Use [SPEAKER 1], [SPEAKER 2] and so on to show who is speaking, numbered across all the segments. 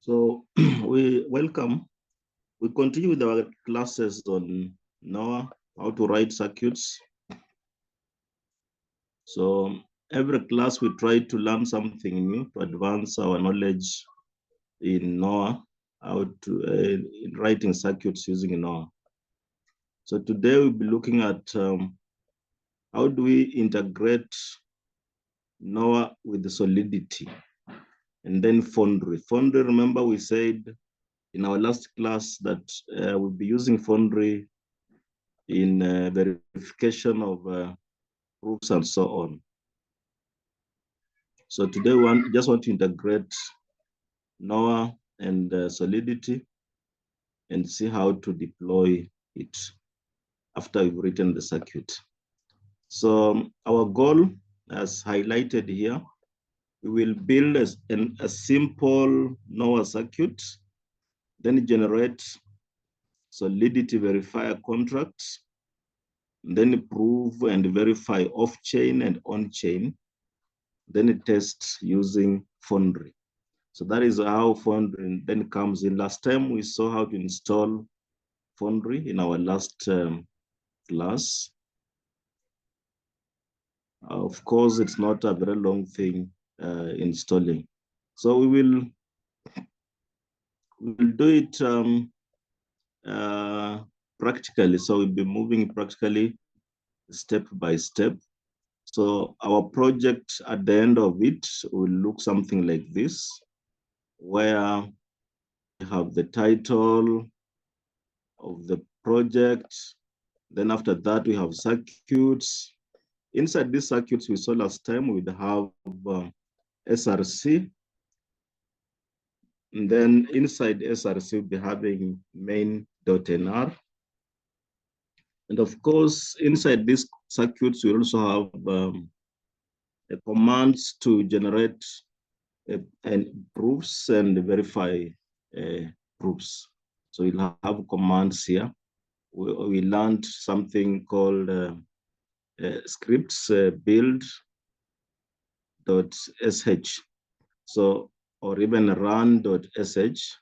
[SPEAKER 1] So we welcome. We continue with our classes on Noir, how to write circuits. So every class we try to learn something new to advance our knowledge in Noir, how to in writing circuits using Noir. So today we'll be looking at how do we integrate Noir with the Solidity, and then Foundry. Foundry, remember we said in our last class that we'll be using Foundry in verification of proofs and so on. So today we just want to integrate Noir and Solidity and see how to deploy it after we've written the circuit. So our goal, as highlighted here, we will build a simple Noir circuit, then generate Solidity verifier contracts, then prove and verify off-chain and on-chain, then test using Foundry. So that is how Foundry then comes in. Last time we saw how to install Foundry in our last class. Of course, it's not a very long thing installing. So we will do it practically. So we'll be moving practically step by step. So our project at the end of it will look something like this, where we have the title of the project. Then after that, we have circuits. Inside these circuits we saw last time, we'd have SRC. And then inside SRC, we'll be having main.nr. And of course, inside these circuits, we also have commands to generate and proofs and verify proofs. So we'll have commands here. We learned something called scripts build.sh. So, or even run.sh,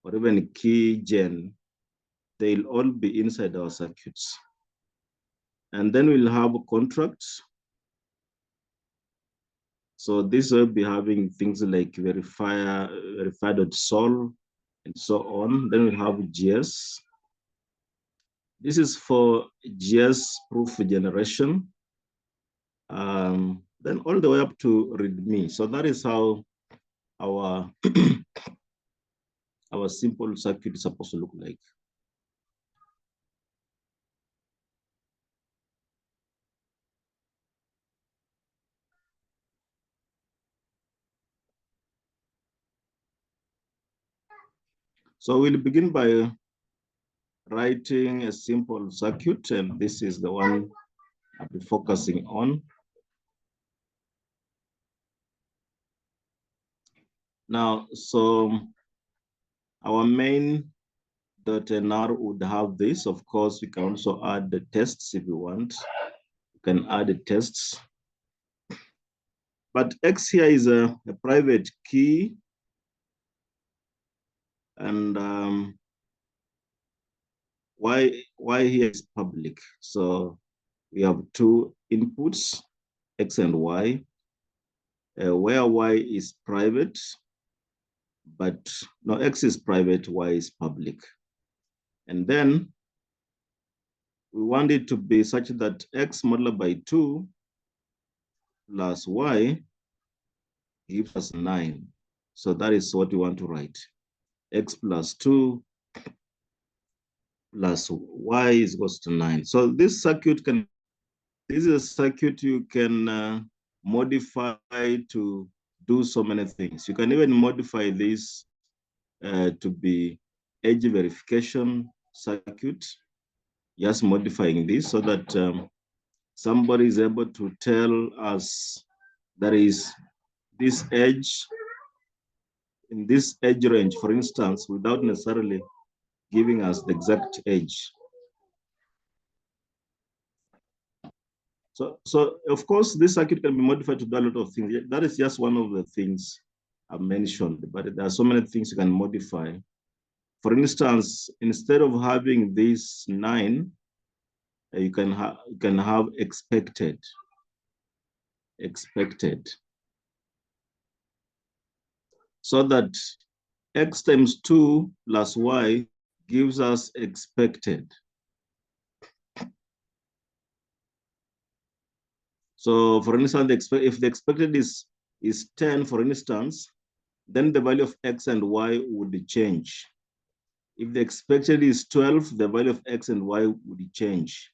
[SPEAKER 1] or even keygen, they'll all be inside our circuits. And then we'll have contracts. So this will be having things like verify.sol and so on. Then we'll have GS. This is for GS proof generation. Then all the way up to README. So that is how our our simple circuit is supposed to look like. So we'll begin by writing a simple circuit, and this is the one I'll be focusing on. Now, so our main.nr would have this. Of course, we can also add the tests if you want. You can add the tests. But X here is a private key. And Y here is public. So we have two inputs, X and Y, where Y is private, but no, X is private, Y is public. And then we want it to be such that X multiplied by 2 plus Y gives us 9. So that is what we want to write. X plus 2 plus Y is equals to 9. So this circuit this is a circuit you can modify to do so many things. You can even modify this to be edge verification circuit, just modifying this so that somebody is able to tell us there is this edge in this edge range, for instance, without necessarily giving us the exact edge. So of course, this circuit can be modified to do a lot of things. That is just one of the things I've mentioned, but there are so many things you can modify. For instance, instead of having these 9, you can have expected. So that x times 2 plus y gives us expected. So for instance, if the expected is 10, for instance, then the value of x and y would change. If the expected is 12, the value of x and y would change,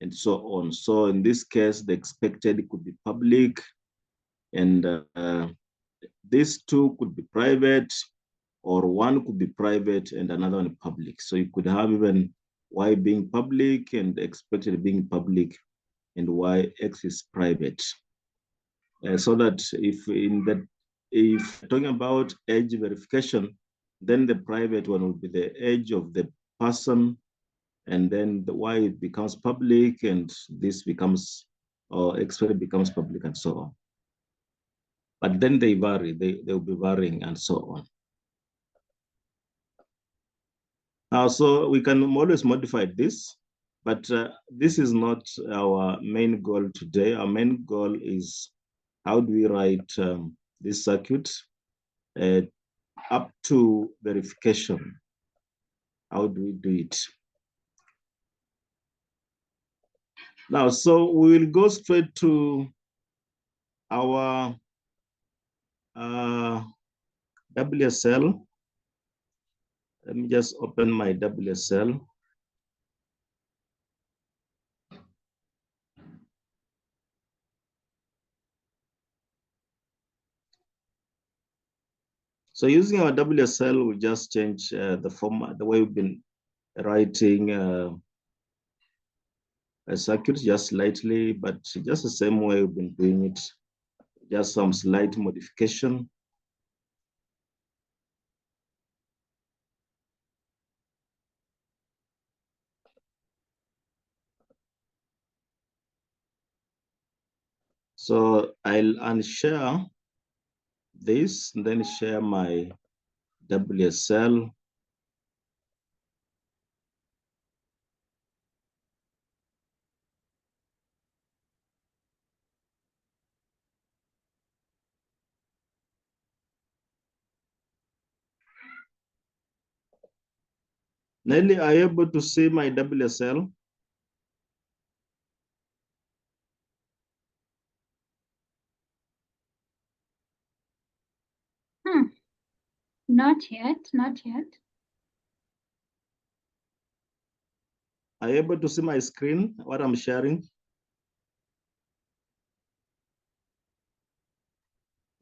[SPEAKER 1] and so on. So in this case, the expected could be public, and these 2 could be private, or one could be private and another one public. So you could have even y being public and expected being public, and y x is private. So that if talking about age verification, then the private one would be the age of the person, and then the y becomes public, and this becomes, or expected becomes public, and so on. But then they vary, they'll be varying, and so on. Now, so we can always modify this, but this is not our main goal today. Our main goal is how do we write this circuit up to verification? How do we do it? Now, so we will go straight to our WSL. Let me just open my WSL. So using our WSL, we just change the format, the way we've been writing a circuit just slightly, but just the same way we've been doing it, just some slight modification. So I'll unshare this, and then share my WSL. Nelly, are you able to see my WSL?
[SPEAKER 2] Not yet, not yet.
[SPEAKER 1] Are you able to see my screen, what I'm sharing?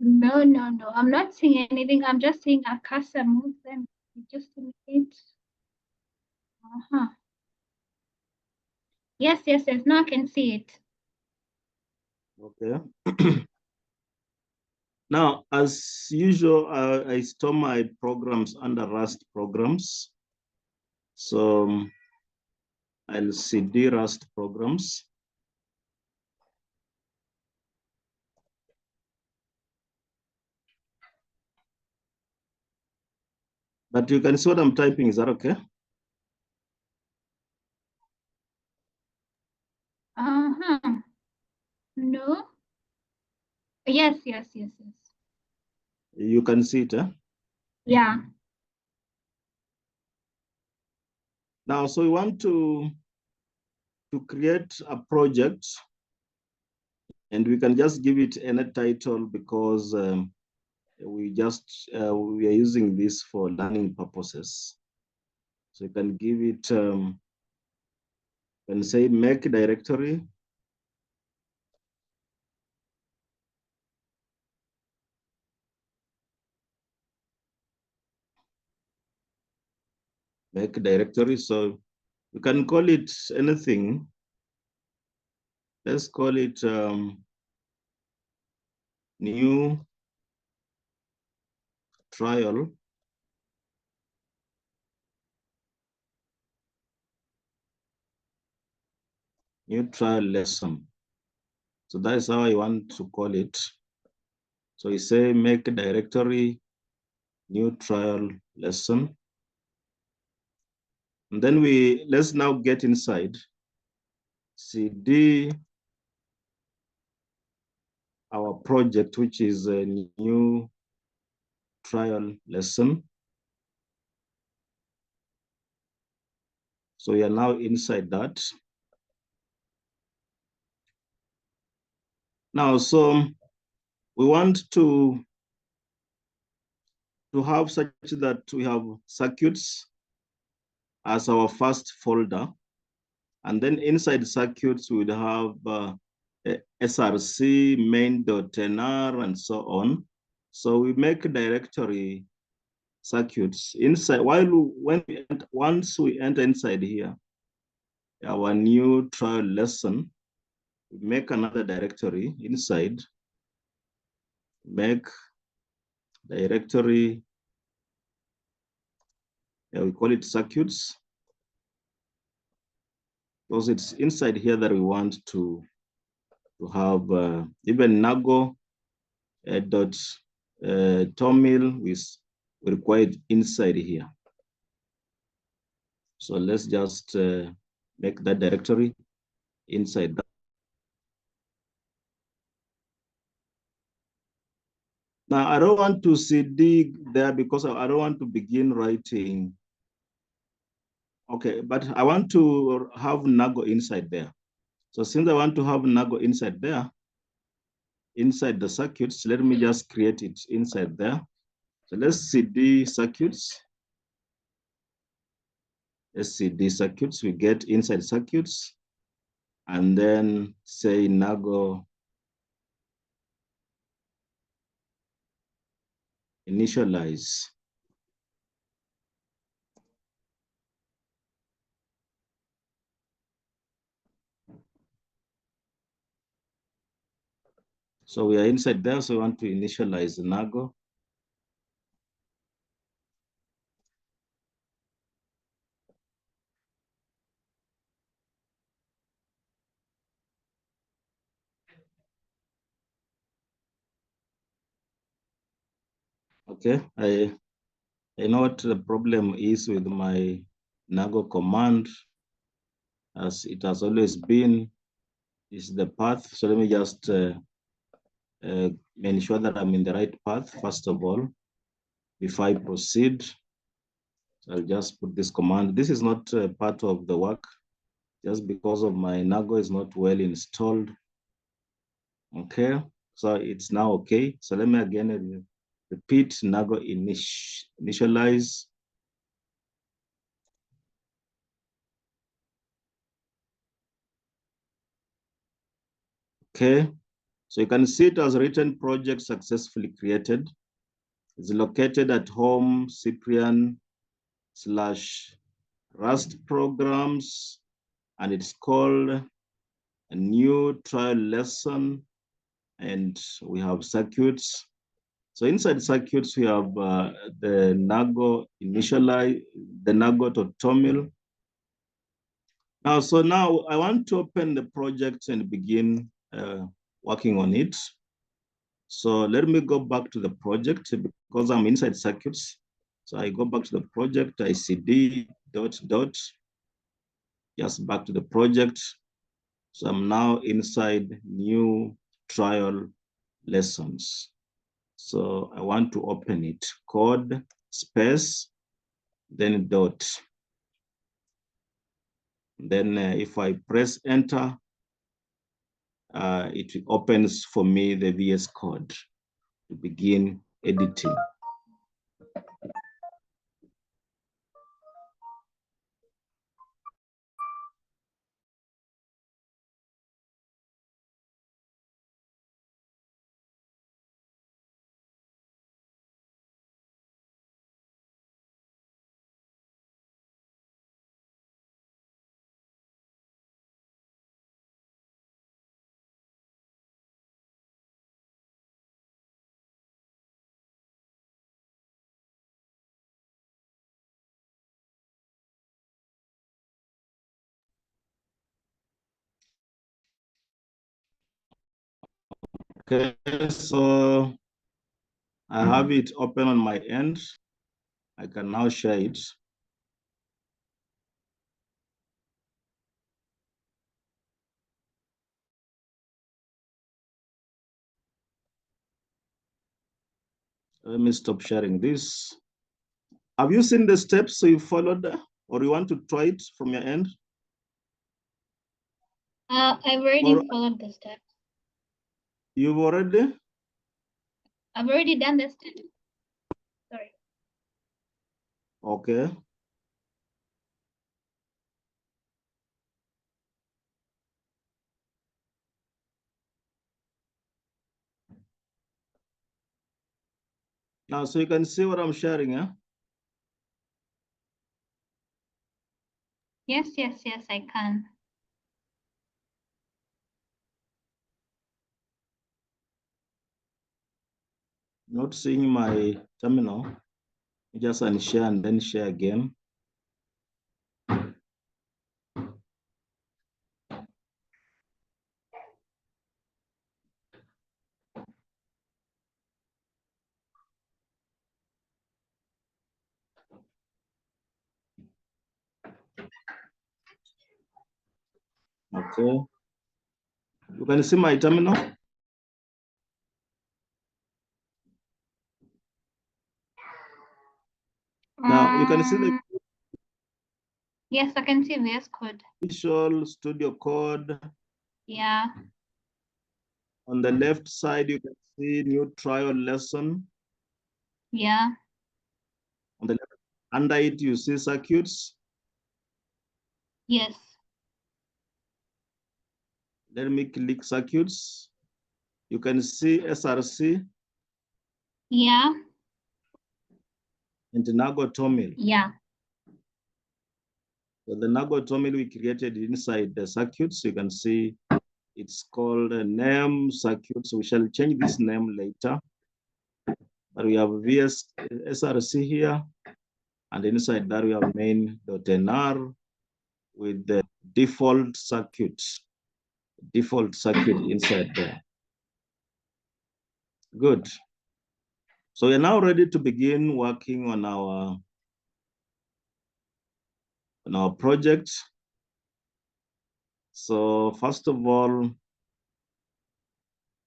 [SPEAKER 2] No, no, no. I'm not seeing anything. I'm just seeing a cursor move them. Just a minute. Yes, yes, yes. Now I can see it.
[SPEAKER 1] Okay. Now, as usual, I store my programs under Rust programs. So I'll cd Rust programs. But you can see what I'm typing, is that okay?
[SPEAKER 2] No. Yes, yes, yes, yes.
[SPEAKER 1] You can see it, eh?
[SPEAKER 2] Yeah.
[SPEAKER 1] Now, so we want to create a project, and we can just give it any title because we are using this for learning purposes. So you can give it, can say make directory. Make directory. So you can call it anything. Let's call it new trial. New trial lesson. So that is how I want to call it. So we say make a directory, new trial lesson. And then let's now get inside. CD our project, which is a new trial lesson. So we are now inside that. Now, so we want to have such that we have circuits as our first folder. And then inside circuits, we would have src main.nr and so on. So we make a directory circuits inside. Once we enter inside here, our new trial lesson, we make another directory inside, make directory, we call it circuits, because it's inside here that we want to have even nago dot tomil with required inside here. So let's just make that directory inside that. Now I don't want to cd there because I don't want to begin writing. Okay, but I want to have nago inside there. So since I want to have nago inside there, inside the circuits, let me just create it inside there. So let's cd circuits. Let's cd circuits. We get inside circuits, and then say nago initialize. So we are inside there, so we want to initialize nago. Okay, I know what the problem is with my nago command, as it has always been, is the path. So let me just ensure that I'm in the right path, first of all, before I proceed. So I'll just put this command. This is not part of the work, just because of my nago is not well installed. Okay, so it's now okay. So let me again repeat nago initialize. Okay, so you can see it as written project successfully created. It's located at home Cyprian / Rust programs, and it's called a new trial lesson, and we have circuits. So inside circuits, we have the nago initialize, the nago.toml. Now, so now I want to open the project and begin working on it. So let me go back to the project because I'm inside circuits. So I go back to the project, I cd dot, just back to the project. So I'm now inside new trial lessons. So I want to open it, code space, then dot. Then if I press enter, it opens for me the VS Code to begin editing. Okay, so I have it open on my end. I can now share it. Let me stop sharing this. Have you seen the steps you followed, or you want to try it from your end?
[SPEAKER 2] I've already followed the steps.
[SPEAKER 1] You've already?
[SPEAKER 2] I've already done the steps. Sorry.
[SPEAKER 1] Okay. Now, so you can see what I'm sharing, yeah?
[SPEAKER 2] Yes, I can.
[SPEAKER 1] Not seeing my terminal. Just unshare and then share again. Okay. You can see my terminal. Now you can see the
[SPEAKER 2] yes, I can see VS Code.
[SPEAKER 1] Visual Studio Code.
[SPEAKER 2] Yeah.
[SPEAKER 1] On the left side, you can see new trial lesson.
[SPEAKER 2] Yeah.
[SPEAKER 1] On the left, under it, you see circuits.
[SPEAKER 2] Yes.
[SPEAKER 1] Let me click circuits. You can see SRC.
[SPEAKER 2] Yeah.
[SPEAKER 1] And Nagotomil.
[SPEAKER 2] Yeah.
[SPEAKER 1] So the Nagotomil we created inside the circuits, you can see it's called a name circuit. So we shall change this name later. But we have SRC here. And inside that we have main.nr with the default circuit inside there. Good. So we're now ready to begin working on our project. So first of all,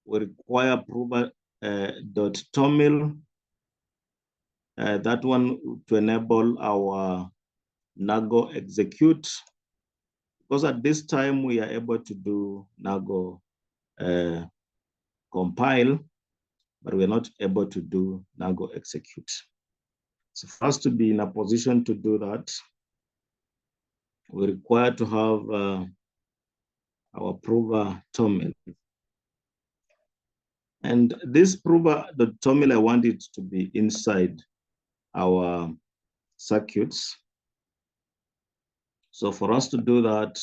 [SPEAKER 1] we require prover.toml. That one to enable our Nago execute. Because at this time we are able to do Nago compile, but we're not able to do Nago execute. So for us to be in a position to do that, we require to have our prover.toml. And this prover.toml, I want it to be inside our circuits. So for us to do that,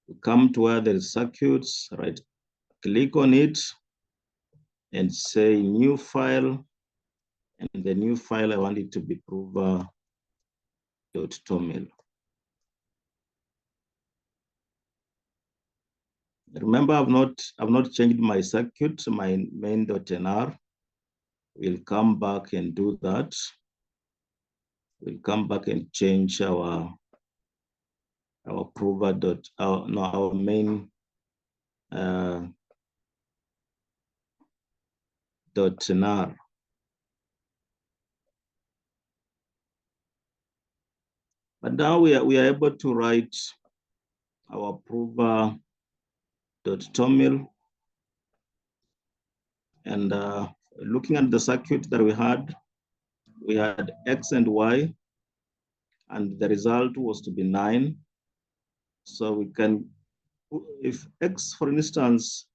[SPEAKER 1] we come to where there is circuits, right? Click on it and say new file. And the new file, I want it to be prover.toml. Remember, I've not changed my circuit, my main.nr. We'll come back and do that. We'll come back and change our prover our main .nar. But now we are able to write our prover.toml. And looking at the circuit that we had X and Y, and the result was to be 9. So we can, if X, for instance,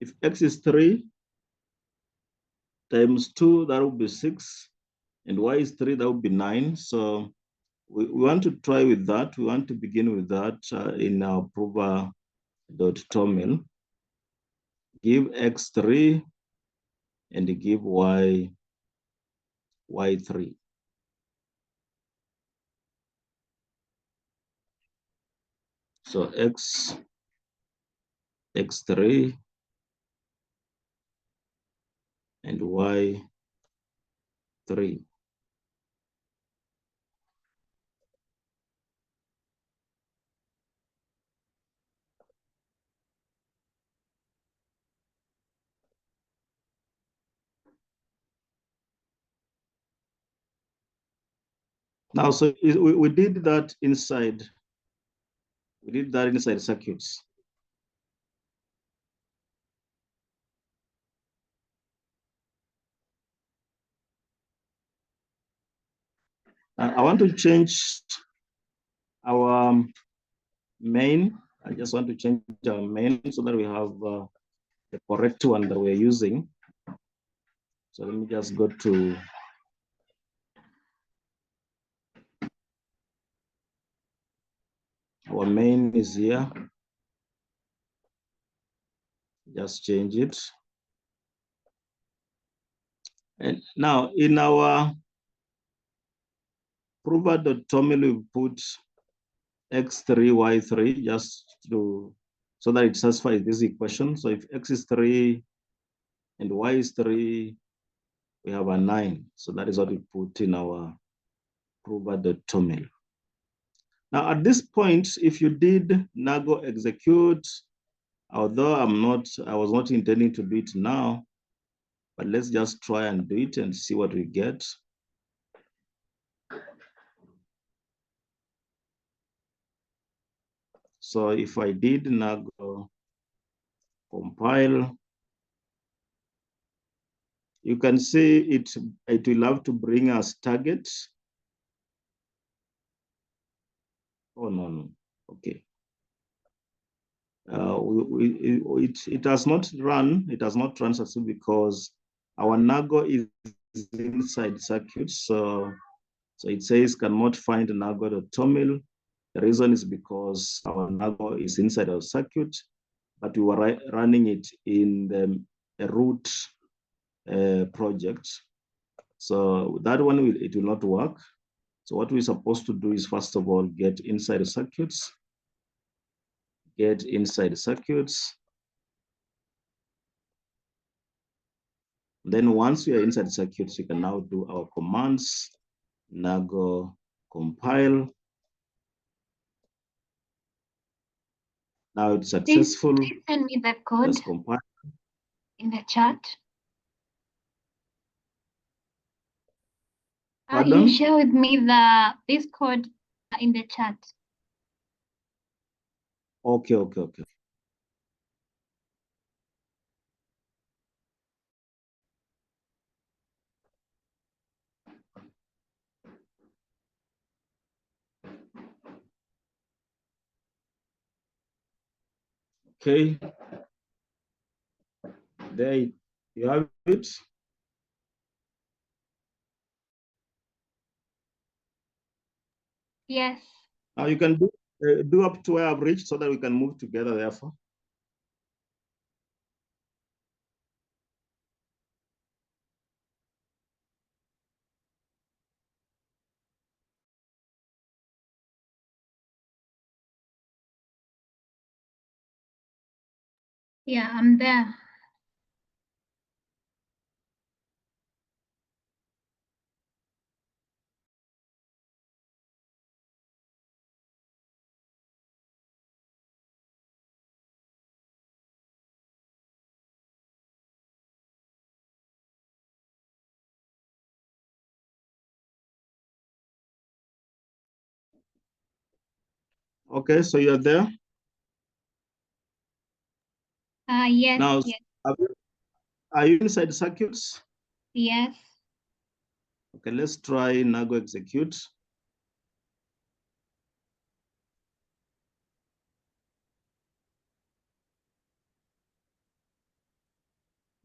[SPEAKER 1] if X is 3 times 2, that would be 6, and Y is 3, that would be 9. So we want to try with that. We want to begin with that in our prover.toml. Give X 3 and give Y 3. So X 3 and Y 3. Now, so we did that inside. We did that inside circuits. I want to change our main. I just want to change our main so that we have the correct one that we're using. So let me just go to our main is here. Just change it. And now in our prover.toml, we put x3, y3 just to so that it satisfies this equation. So if x is 3 and y is 3, we have a 9. So that is what we put in our prover.toml. Now at this point, if you did nago execute, although I was not intending to do it now, but let's just try and do it and see what we get. So if I did nago compile, you can see it will have to bring us target. Oh, no. Okay. It has not run. It has not run successfully because our nago is inside circuit. So it says cannot find nago.toml. The reason is because our nago is inside our circuit, but we were running it in the root project. So that one it will not work. So what we're supposed to do is, first of all, get inside the circuits. Get inside the circuits. Then once we are inside the circuits, we can now do our commands. Nago compile. Now it's successful.
[SPEAKER 2] Please send me the code in the chat. You share with me this code in the chat.
[SPEAKER 1] Okay. Okay. There you have it.
[SPEAKER 2] Yes.
[SPEAKER 1] Now you can do up to where I've reached so that we can move together, therefore.
[SPEAKER 2] Yeah, I'm there.
[SPEAKER 1] Okay, so you're there?
[SPEAKER 2] Yes.
[SPEAKER 1] Now,
[SPEAKER 2] yes.
[SPEAKER 1] Are you inside the circuits?
[SPEAKER 2] Yes.
[SPEAKER 1] Okay, let's try nago execute.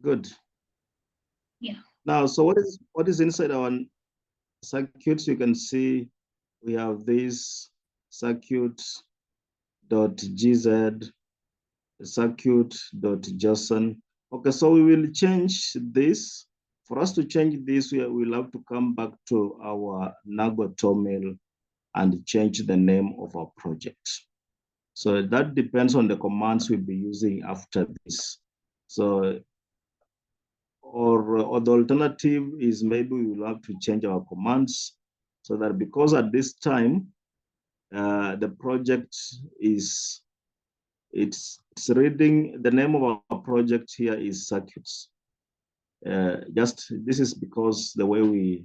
[SPEAKER 1] Good.
[SPEAKER 2] Yeah.
[SPEAKER 1] Now, so what is inside our circuits? You can see we have this circuit.gz, circuit.json. Okay, so we will change this. For us to change this, we will have to come back to our nago.toml and change the name of our project. So that depends on the commands we'll be using after this. So, or or the alternative is maybe we will have to change our commands so that because at this time, the project is, it's reading, the name of our project here is circuits. Just this is because the way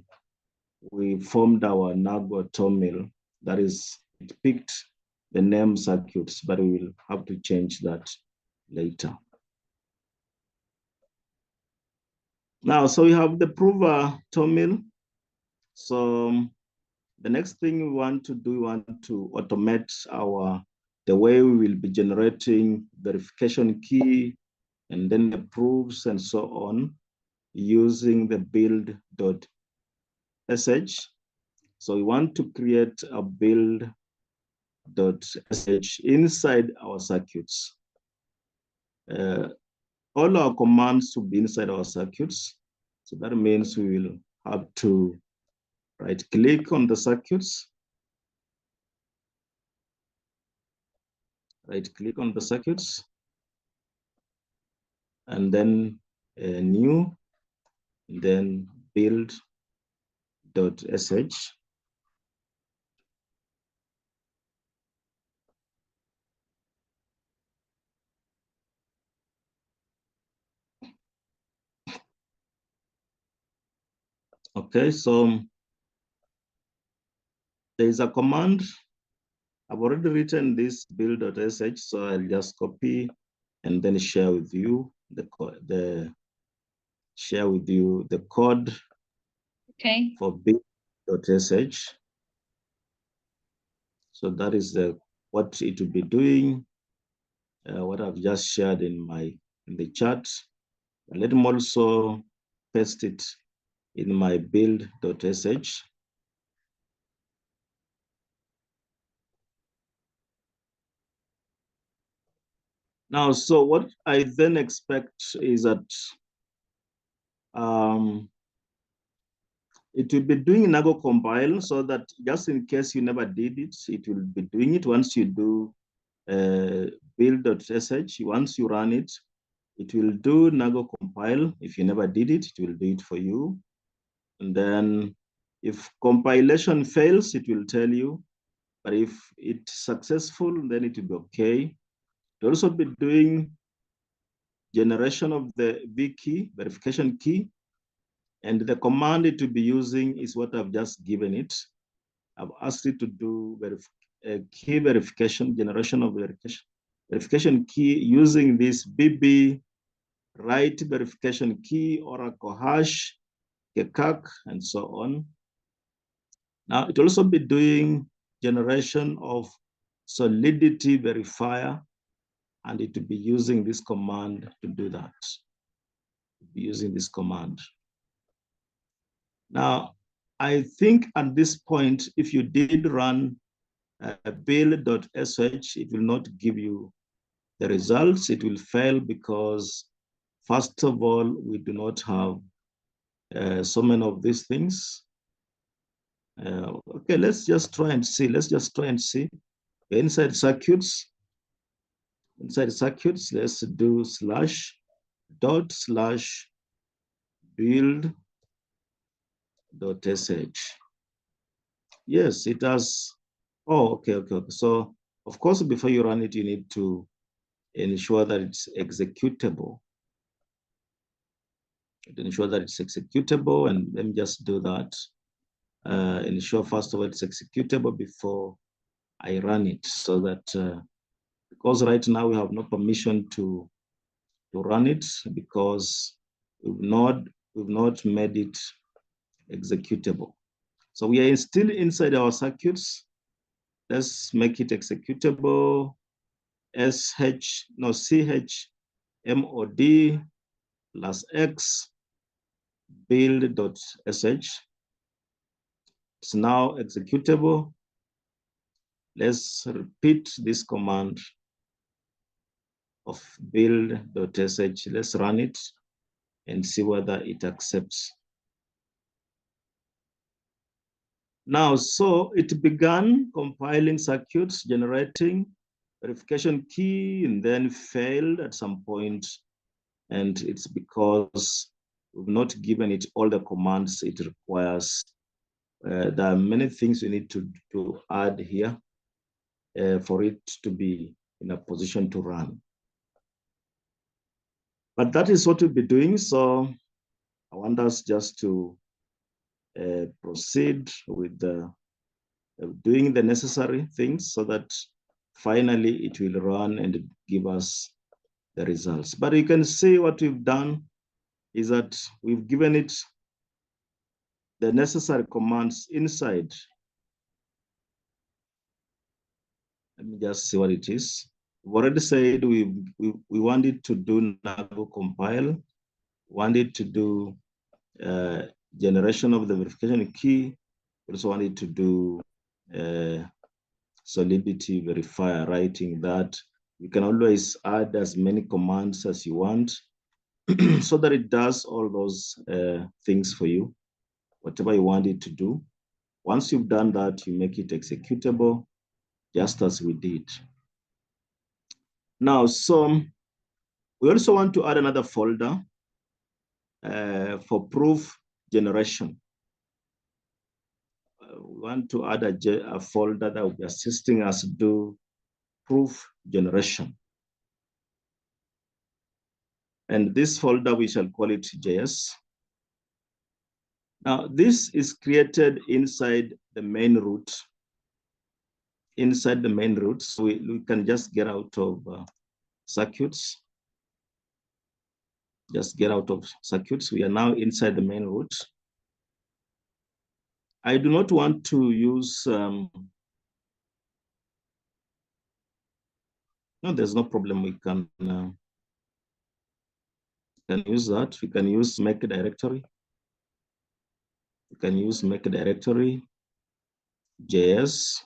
[SPEAKER 1] we formed our Nago mill, that is, it picked the name circuits, but we will have to change that later. Now, so we have the prover mill. So the next thing we want to do, we want to automate the way we will be generating verification key and then the proofs and so on using the build.sh. So we want to create a build.sh inside our circuits. All our commands will be inside our circuits. So that means we will have to right-click on the circuits. Right-click on the circuits. And then new, and then build.sh. Okay, so there is a command. I've already written this build.sh, so I'll just copy and then share with you the code for build.sh. So that is what it will be doing. What I've just shared in the chat. Let me also paste it in my build.sh. Now, so what I then expect is that it will be doing Nago compile so that just in case you never did it, it will be doing it once you do build.sh. Once you run it, it will do Nago compile. If you never did it, it will do it for you. And then if compilation fails, it will tell you. But if it's successful, then it will be okay. It will also be doing generation of the V key, verification key. And the command it will be using is what I've just given it. I've asked it to do key verification, generation of verification key using this BB write verification key, Oracle hash, kekak, and so on. Now, it will also be doing generation of Solidity verifier, and it will be using this command to do that. Using this command. Now, I think at this point, if you did run build.sh, it will not give you the results. It will fail because, first of all, we do not have so many of these things. Okay, let's just try and see. Inside circuits, let's do /build.sh. Yes, it has. Oh, okay. So, of course, before you run it, you need to ensure that it's executable. And let me just do that. Ensure, first of all, it's executable before I run it, so that because right now we have no permission to run it because we've not made it executable. So we are still inside our circuits. Let's make it executable. chmod plus x build.sh. It's now executable. Let's repeat this command of build.sh. Let's run it and see whether it accepts. Now, so it began compiling circuits, generating verification key, and then failed at some point. And it's because we've not given it all the commands it requires. There are many things we need to add here for it to be in a position to run. But that is what we'll be doing. So I want us just to proceed with doing the necessary things so that finally it will run and give us the results. But you can see what we've done is that we've given it the necessary commands inside. Let me just see what it is. We've already said we wanted to do Nago compile, wanted to do generation of the verification key, we also wanted to do Solidity verifier, writing that. You can always add as many commands as you want so that it does all those things for you, whatever you want it to do. Once you've done that, you make it executable, just as we did. Now, so we also want to add another folder for proof generation. We want to add a folder that will be assisting us do proof generation. And this folder, we shall call it JS. Now, this is created inside the main root. Inside the main root, so we can just get out of circuits. Just get out of circuits. We are now inside the main root. I do not want to use, no, there's no problem. We can use that. We can use make directory. We can use make directory, JS.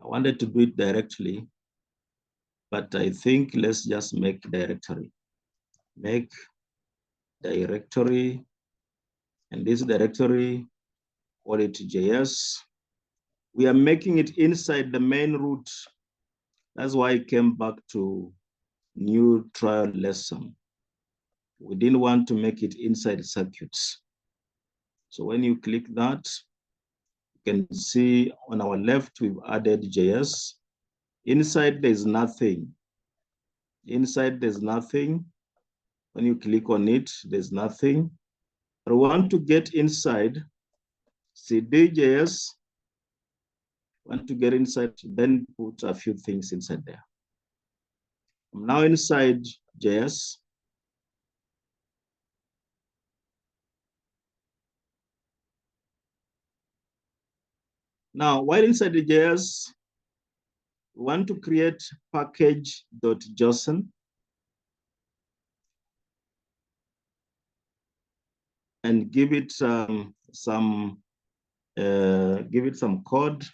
[SPEAKER 1] I wanted to do it directly, but I think let's just make directory. Make directory, and this directory, call it JS. We are making it inside the main root. That's why I came back to new trial lesson. We didn't want to make it inside circuits. So when you click that, you can see on our left, we've added JS. Inside, there's nothing. Inside, there's nothing. When you click on it, there's nothing. But we want to get inside cd.js. Want to get inside, then put a few things inside there. I'm now inside JS. Now, while inside the JS, we want to create package.json and give it some code,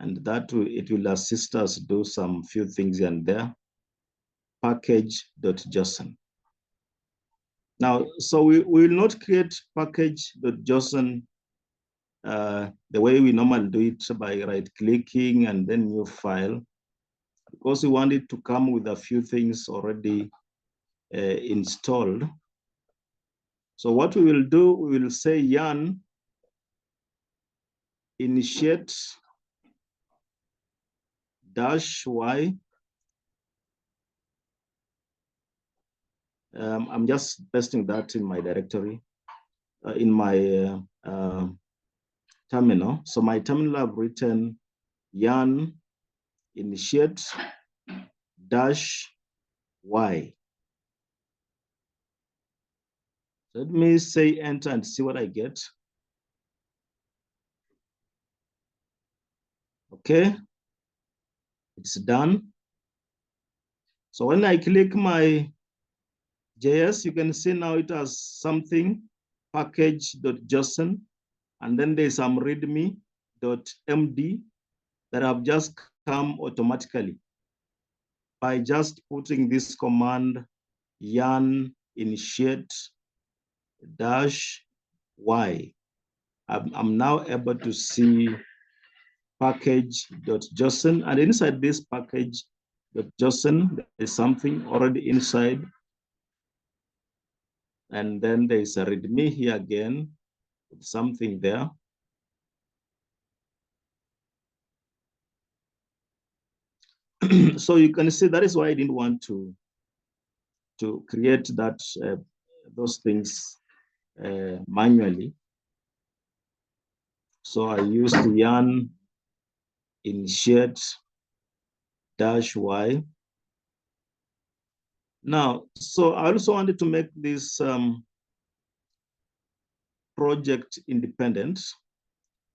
[SPEAKER 1] and that it will assist us do some few things in there. Package.json. Now, so we will not create package.json the way we normally do it by right-clicking and then new file, because we want it to come with a few things already installed. So what we will do, we will say yarn initiate -y. I'm just pasting that in my directory, in my terminal. So my terminal, I've written yarn initiate -y. Let me say enter and see what I get. Okay, it's done. So when I click my JS, you can see now it has something, package.json, and then there's some readme.md that have just come automatically by just putting this command yarn initiate -y. I'm now able to see package.json, and inside this package.json, there is something already inside. And then there is a readme here again with something there. So you can see that is why I didn't want to create that those things manually. So I used yarn initiate -y. Now, so I also wanted to make this project independent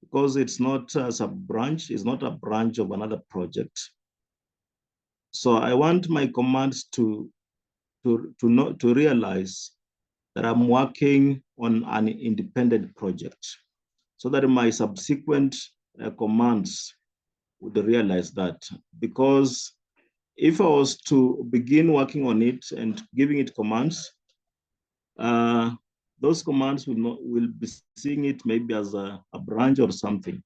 [SPEAKER 1] because it's not a sub-branch, it's not a branch of another project. So I want my commands to realize that I'm working on an independent project so that my subsequent commands would realize that. Because if I was to begin working on it and giving it commands, those commands will be seeing it maybe as a branch or something.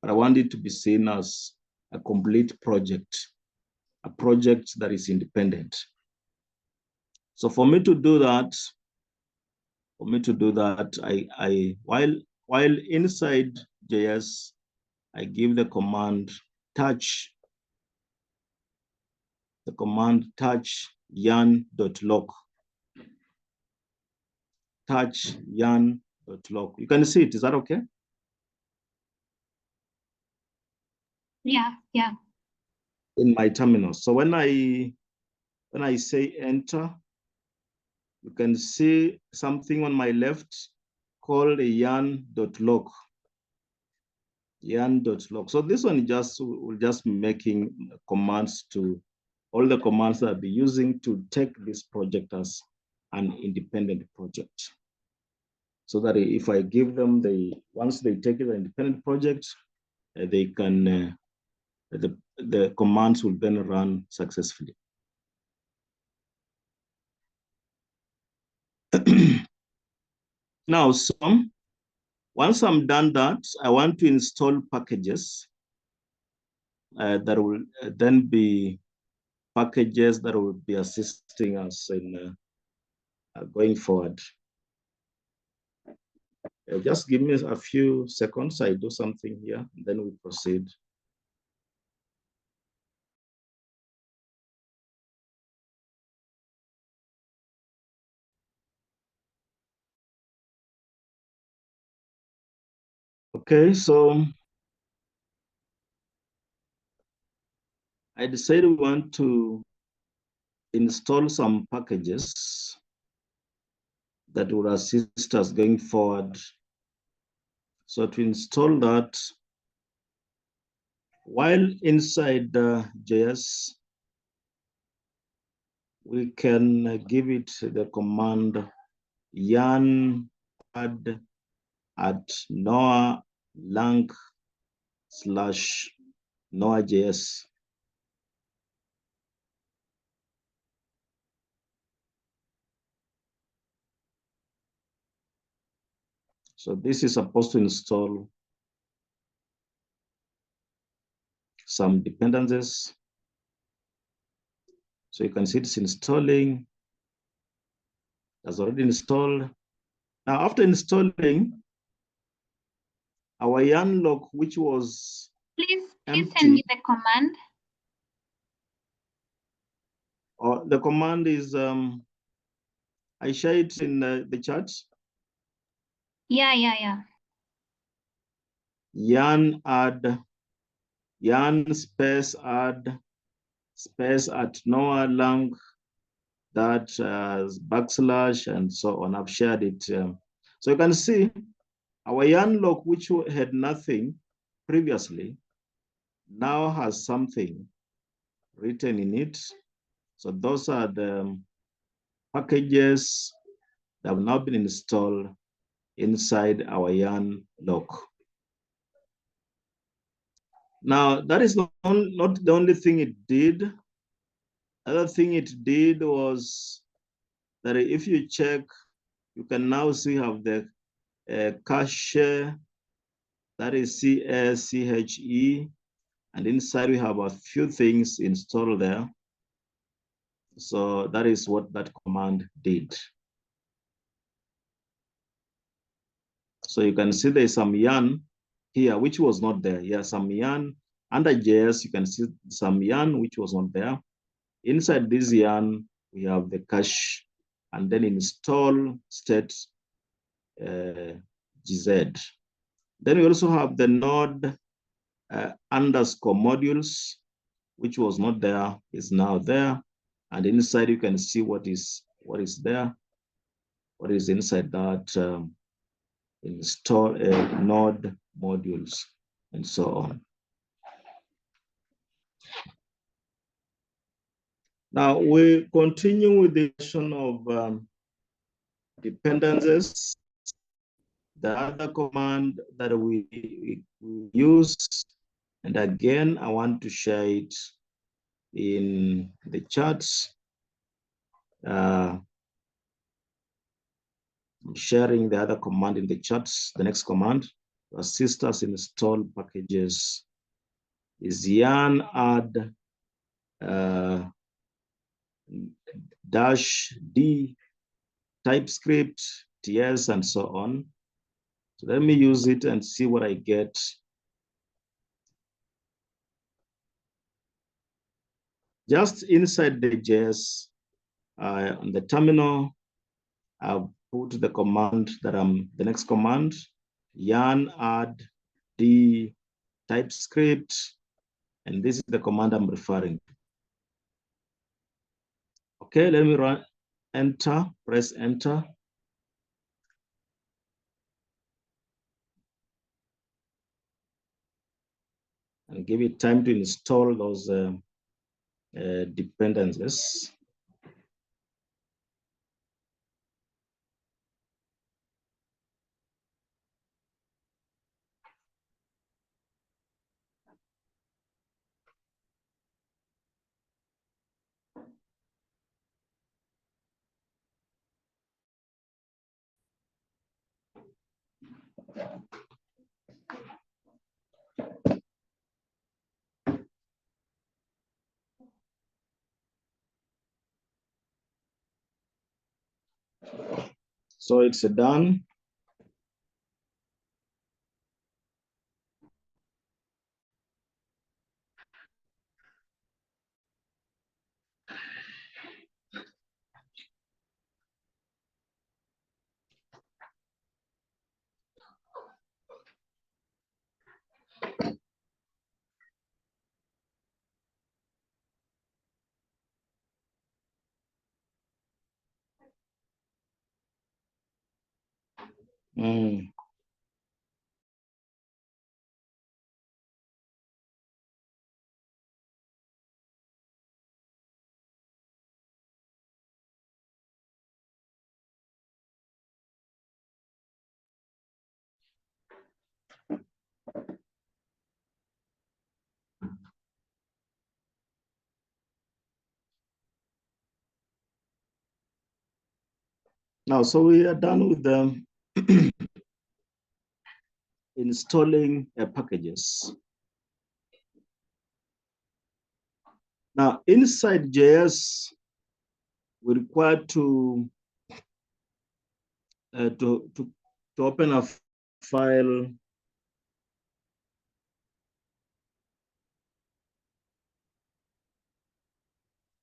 [SPEAKER 1] But I want it to be seen as a complete project, a project that is independent. So for me to do that, I while inside JS, I give the command touch, the command touch yarn.lock, touch yarn.lock. You can see it. Is that okay?
[SPEAKER 2] Yeah, yeah.
[SPEAKER 1] In my terminal. So when I say enter, you can see something on my left called a yarn.lock. Yarn.lock. So this one will just be making commands to all the commands that I'll be using to take this project as an independent project. So that if I give them once they take it as an independent project, they can, the commands will then run successfully. Now, once I'm done that, I want to install packages that will then be packages that will be assisting us in going forward. Just give me a few seconds. I do something here, and then we proceed. Okay, so I decided we want to install some packages that will assist us going forward. So to install that, while inside JS, we can give it the command yarn add at Noir lang / Noir.js. So this is supposed to install some dependencies. So you can see it's installing. That's already installed. Now, after installing, our yarn log, which was
[SPEAKER 2] Please
[SPEAKER 1] empty,
[SPEAKER 2] send me the command.
[SPEAKER 1] The command is, I share it in the chat.
[SPEAKER 2] Yeah.
[SPEAKER 1] Yarn add, yarn space add space at Noir lang that / and so on. I've shared it. So you can see our yarn log, which had nothing previously, now has something written in it. So those are the packages that have now been installed inside our yarn log. Now, that is not the only thing it did. Other thing it did was that if you check, you can now see have the cache, that is CSCHE, and inside we have a few things installed there. So that is what that command did. So you can see there's some yarn here, which was not there. Yeah, some yarn under JS, you can see some yarn, which was not there. Inside this yarn, we have the cache and then install state GZ. Then we also have the node underscore modules, which was not there, is now there. And inside you can see what is there, what is inside that install node modules and so on. Now we continue with the question of dependencies. The other command that we use, and again, I want to share it in the charts. I'm sharing the other command in the charts. The next command to assist us install packages is yarn add -d TypeScript, TS, and so on. So let me use it and see what I get. Just inside the JS, on the terminal, I've put the command that the next command, yarn add d TypeScript, and this is the command I'm referring to. Okay, let me run enter, press enter. And give it time to install those dependencies. So it's done. Now, so we are done with the installing packages. Now, inside JS, we require to open a file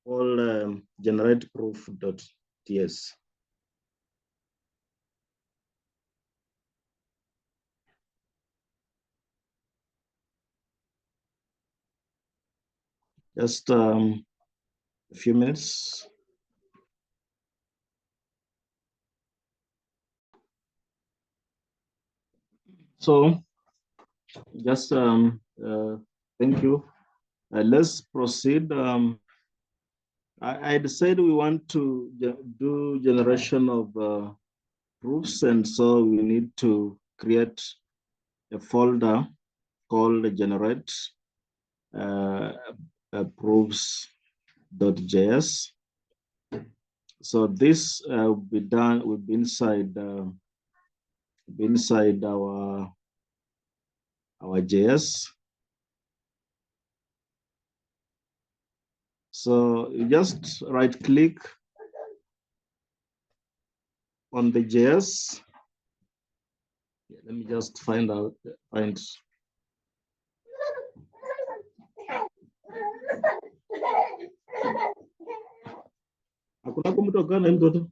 [SPEAKER 1] called generate proof.ts. Just a few minutes. So just thank you. Let's proceed. I decided we want to do generation of proofs, and so we need to create a folder called generate proofs.js. So this will be done. Will be inside our JS. So you just right click on the JS Yeah, let me just find. Hakuna kumtoka na mtoto.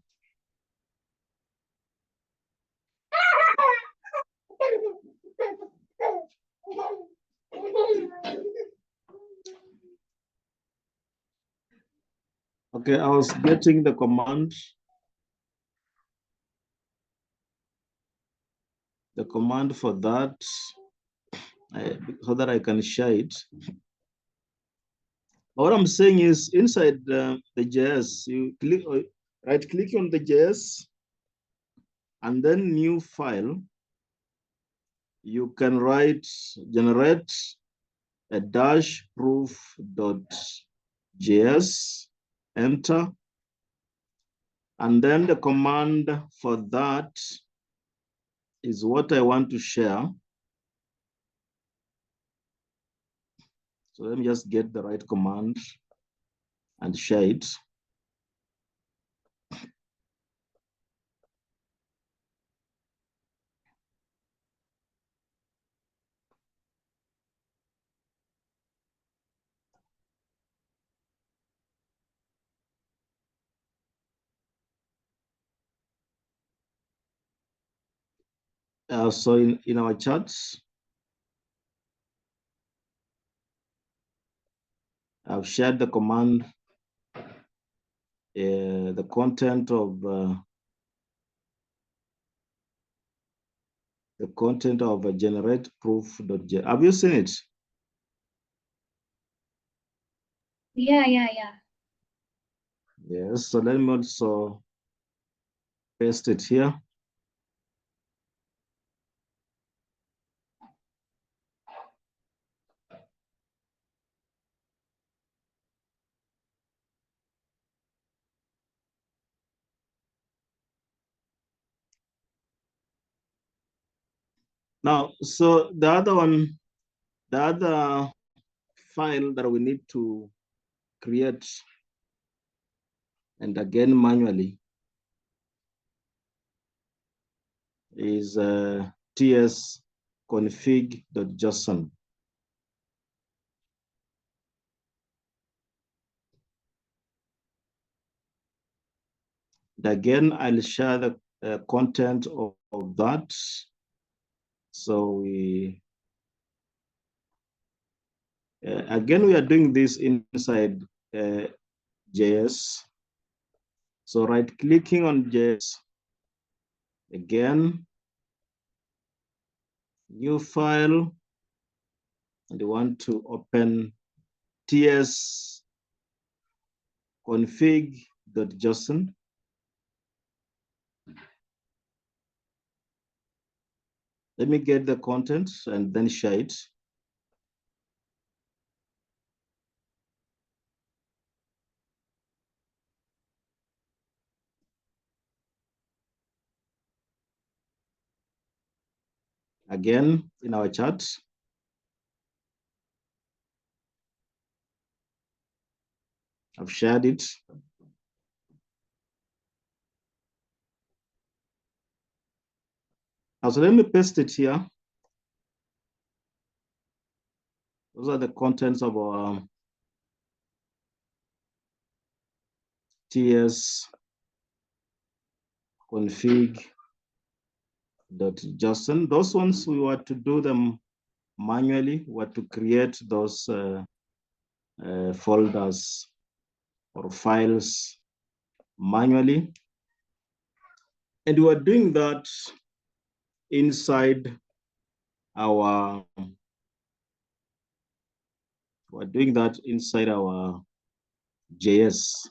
[SPEAKER 1] Okay, I was getting the command. The command for that, so that I can share it. What I'm saying is inside the JS, you right click on the JS and then new file. You can generate a dash proof.js, enter. And then the command for that is what I want to share. So let me just get the right command and share it. So in our chats, I've shared the command, the content of a generate proof.js. Have you seen it?
[SPEAKER 2] Yeah.
[SPEAKER 1] Yes, so let me also paste it here. Now, so the other file that we need to create, and again manually, is ts config.json. Again, I'll share the content of that. So again, we are doing this inside JS. So right clicking on JS, again, new file, and you want to open ts config.json. Let me get the content and then share it. Again, in our chat. I've shared it. Now, so let me paste it here. Those are the contents of our ts config.json. Those ones we were to do them manually, we were to create those folders or files manually. And we are doing that inside our JS.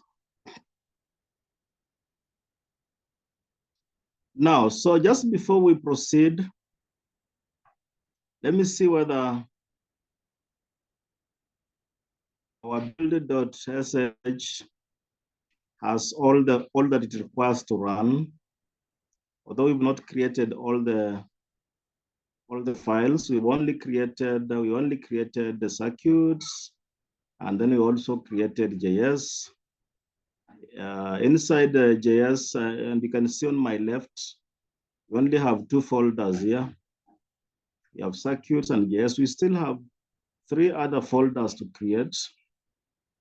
[SPEAKER 1] Now, so just before we proceed, let me see whether our build.sh has all that it requires to run. Although we've not created all the files, we only created the circuits, and then we also created JS. Inside the JS, and you can see on my left, We only have 2 folders here. We have circuits and yes, we still have 3 other folders to create.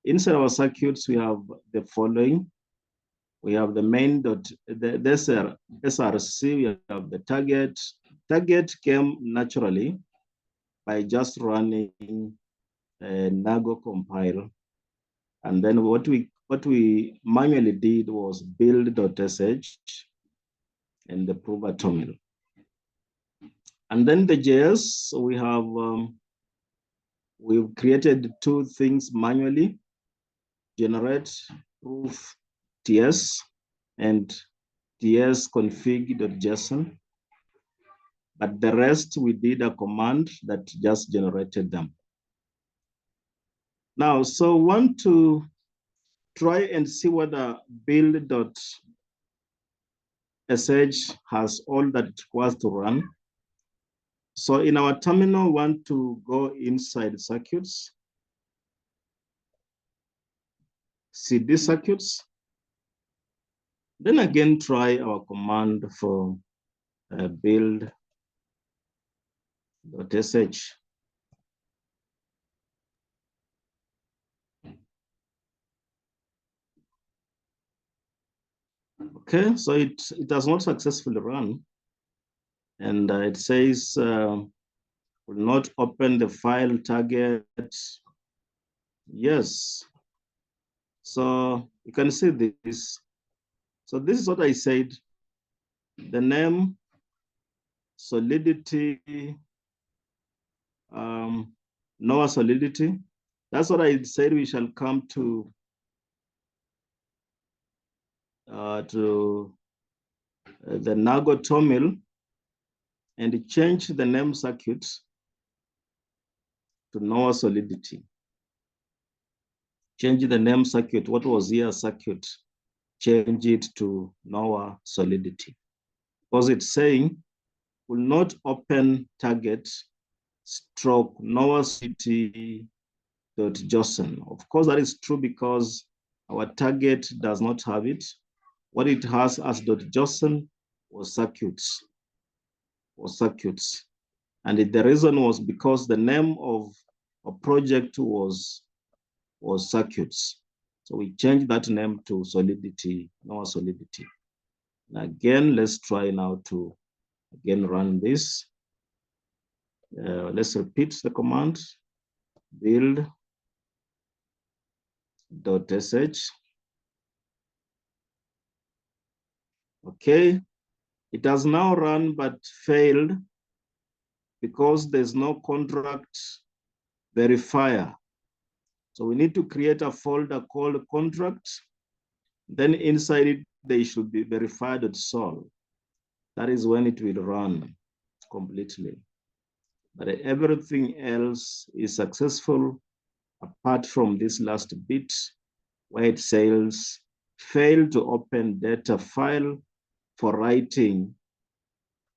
[SPEAKER 1] Inside our circuits, we have the following. We have the main the SRC, we have the target. Target came naturally by just running a Nago compile. And then what we manually did was build.sh and the prover terminal. And then the JS, we've created 2 things manually: generate proof TS and TS config.json. But the rest, we did a command that just generated them. Now, so want to try and see whether build.sh has all that it requires to run. So in our terminal, want to go inside circuits, CD circuits, then again try our command for build.sh. Okay, so it has not successfully run. And it says will not open the file target. Yes. So you can see this. So this is what I said. The name, Solidity, Noir Solidity. That's what I said we shall come to the Nago terminal and change the name circuit to Noir Solidity. Change the name circuit. What was here circuit? Change it to Noir Solidity. Because it's saying will not open target stroke Noir Solidity.json. Of course, that is true because our target does not have it. What it has as .json was circuits. And the reason was because the name of a project was circuits. So we changed that name to Solidity, Noir Solidity. And again, let's try now to again run this. Let's repeat the command, build.sh. Okay, it has now run but failed because there's no contract verifier. So we need to create a folder called contract. Then inside it, they should be verified.sol. That is when it will run completely. But everything else is successful apart from this last bit where it says fail to open data file for writing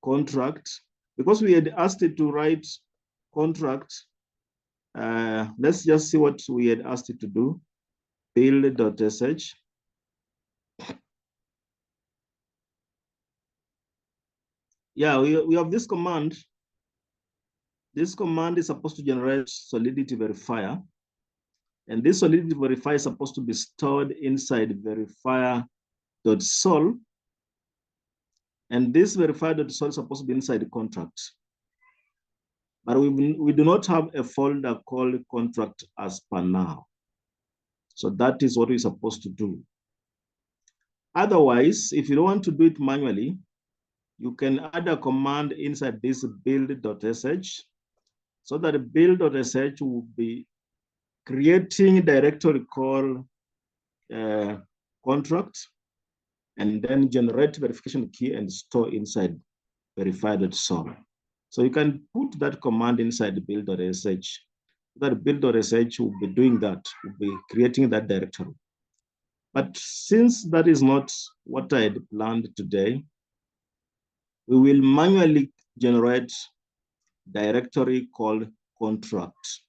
[SPEAKER 1] contract. Because we had asked it to write contract, let's just see what we had asked it to do. Build.sh. Yeah, we have this command. This command is supposed to generate Solidity verifier. And this Solidity verifier is supposed to be stored inside verifier.sol. And this verifier.sol is supposed to be inside the contract. But we do not have a folder called contract as per now. So that is what we're supposed to do. Otherwise, if you don't want to do it manually, you can add a command inside this build.sh so that build.sh will be creating a directory called contract and then generate verification key and store inside verify.sol. So you can put that command inside build.sh. That build.sh will be doing that, will be creating that directory. But since that is not what I had planned today, we will manually generate directory called contract.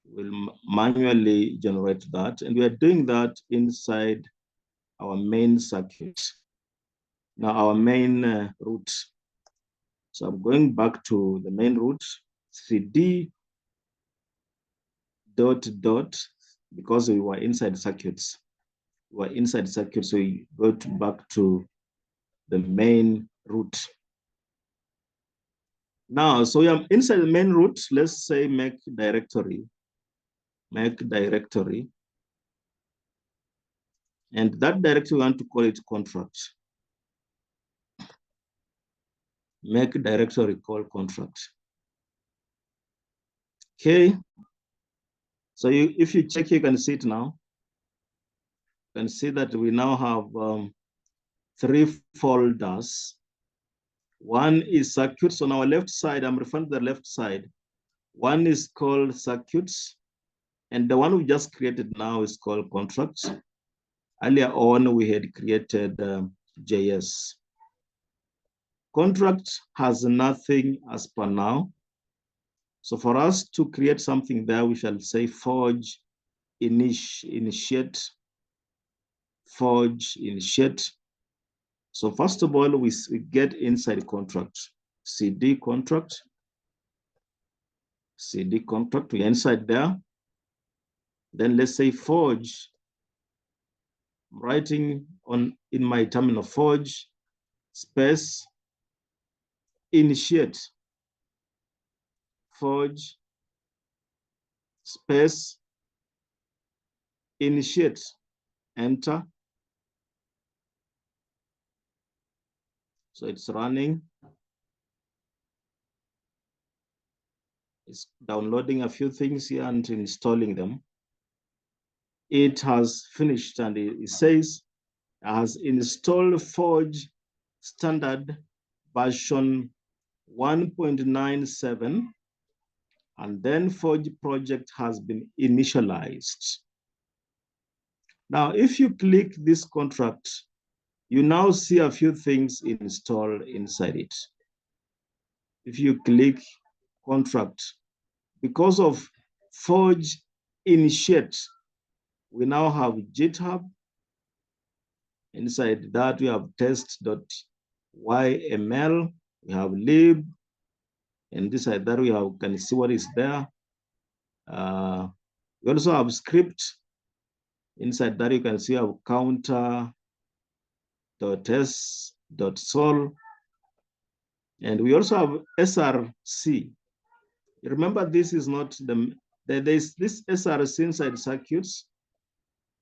[SPEAKER 1] We'll manually generate that, and we are doing that inside our main circuit. Now our main root. So I'm going back to the main root, cd dot dot, because we were inside circuits. We were inside circuits, so we go back to the main root. Now, so we are inside the main root. Let's say make directory. And that directory, we want to call it contract. Make directory called contract. Okay. So if you check, you can see it now. You can see that we now have 3 folders. One is circuits on our left side. I'm referring to the left side. One is called circuits, and the one we just created now is called contracts. Earlier on, we had created JS. Contract has nothing as per now. So for us to create something there, we shall say forge initiate, forge initiate. So first of all, we get inside contract, CD contract, we're inside there. Then let's say forge, I'm writing in my terminal forge space initiate, forge space initiate, enter. So it's running. It's downloading a few things here and installing them. It has finished, and it says it has installed Forge standard version 1.97, and then Forge project has been initialized. Now, if you click this contract, you now see a few things installed inside it. If you click contract, because of Forge initiate, we now have GitHub. Inside that, we have test.yml, we have lib, and inside that we can see what is there. We also have script. Inside that, you can see our counter.s.sol. And we also have SRC. Remember, this is not there's this SRC inside circuits,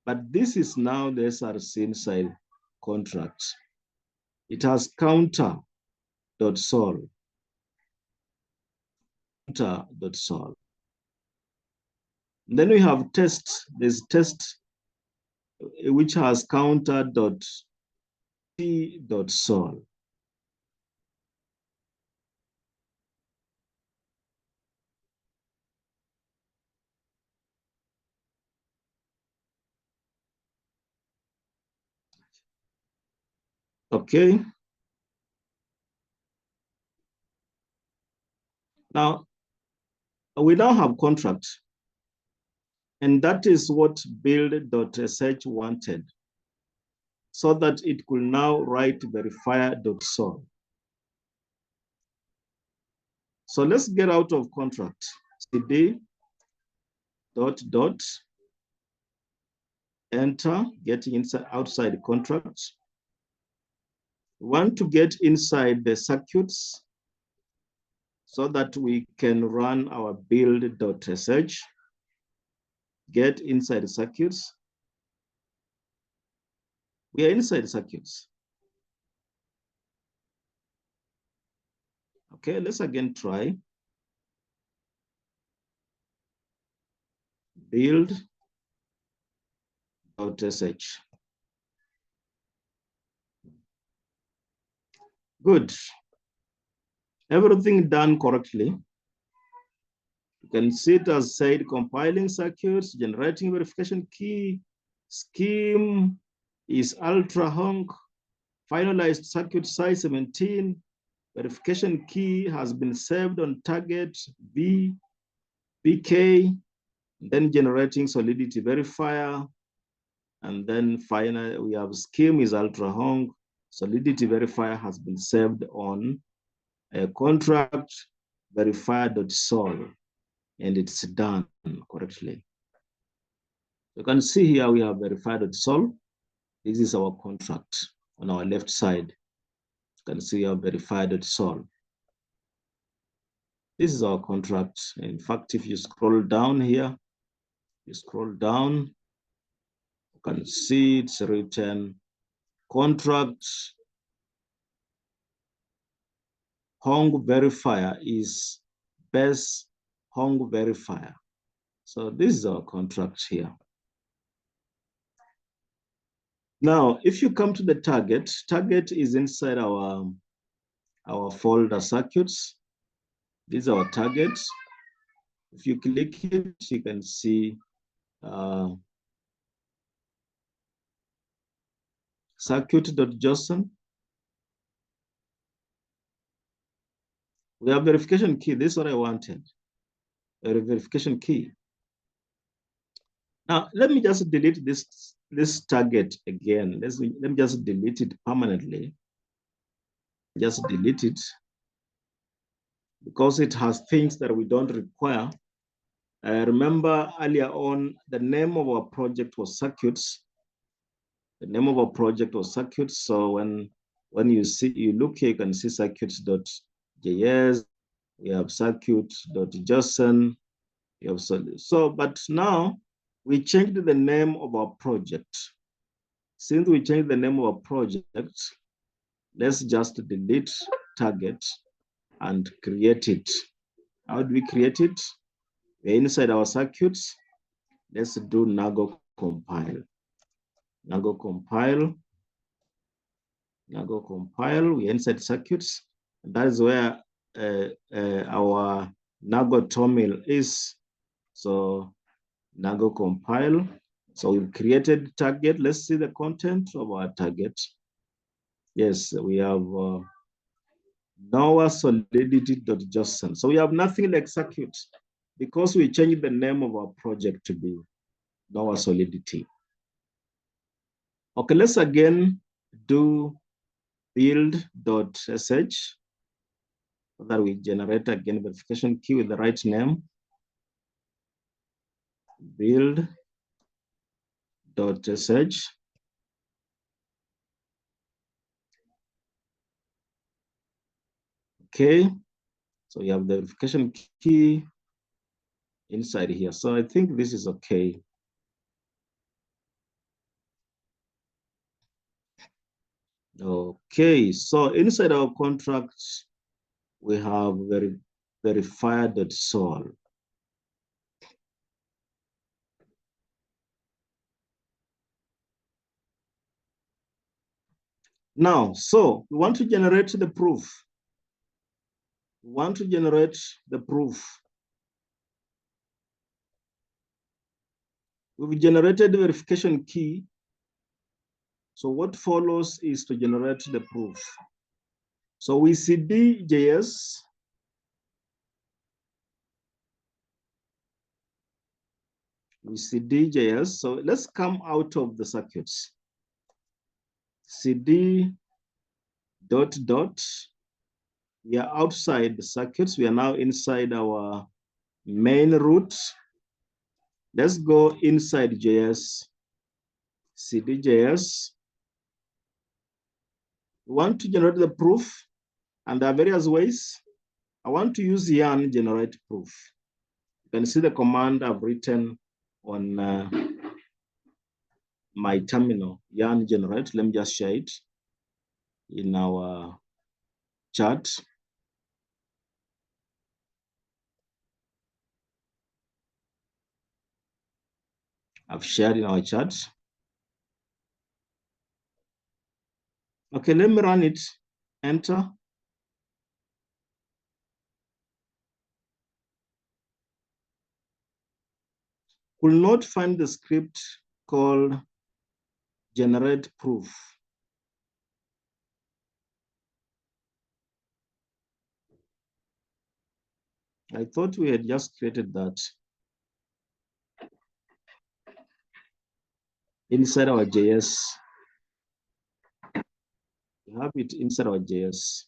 [SPEAKER 1] but this is now the SRC inside contract. It has counter.sol. Counter.sol. Then we have test. There's test which has counter.t.sol. Okay. Now, we now have contract. And that is what build.sh wanted, so that it could now write verifier.sol. So let's get out of contract. cd dot enter, getting inside outside the contract. We want to get inside the circuits so that we can run our build.sh. Get inside the circuits. We are inside the circuits. Okay, let's again try. Build.sh. Good. Everything done correctly. You can see it as said compiling circuits, generating verification key, scheme is ultra honk, finalized circuit size 17, verification key has been saved on target BK, then generating solidity verifier, and then finally we have scheme is ultra honk, Solidity verifier has been saved on a contract verifier.sol, and it's done correctly. You can see here we have verifier.sol. This is our contract on our left side. You can see our verifier.sol. This is our contract. In fact, if you scroll down here, you scroll down, you can see it's written contract Hong verifier is best Hong verifier. So this is our contract here. Now, if you come to the target, target is inside our folder circuits. These are our targets. If you click it, you can see circuit.json. We have verification key. This is what I wanted, a verification key. Now, let me just delete this target again. Let me just delete it permanently. Just delete it because it has things that we don't require. Remember earlier on, the name of our project was circuits. The name of our project was circuits. So when you look here, you can see circuits.js. We have circuit.json. We have so, but now we changed the name of our project. Since we changed the name of our project, let's just delete target and create it. How do we create it? We're inside our circuits. Let's do Nago compile. Nago compile. Nago compile. We're inside circuits. That is where our Nago terminal is. So Nago compile. So we've created target. Let's see the content of our target. Yes, we have Noir solidity.json. So we have nothing like circuit because we changed the name of our project to be Noir solidity. Okay, let's again do build.sh so that we generate again verification key with the right name. Build.sh. Okay, so we have the verification key inside here. So I think this is okay. Okay, so inside our contracts, we have verifier.sol. Now, so we want to generate the proof. We want to generate the proof. We've generated the verification key. So what follows is to generate the proof. So we cd.js. We cd.js. So let's come out of the circuits. cd ... We are outside the circuits. We are now inside our main root. Let's go inside JS, cd.js. We want to generate the proof, and there are various ways. I want to use yarn generate proof. You can see the command I've written on my terminal, yarn generate. Let me just share it in our chat. I've shared in our chat. Okay, let me run it. Enter. Will not find the script called generate proof. I thought we had just created that inside our JS. have it inside our JS.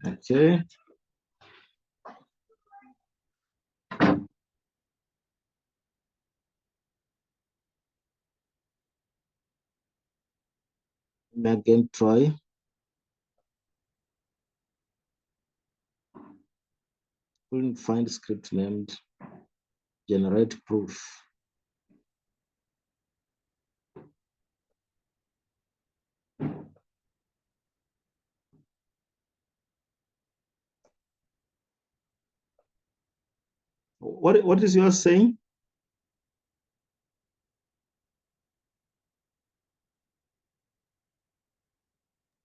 [SPEAKER 1] Okay. Again, try. Couldn't find script named generate proof. What is yours saying?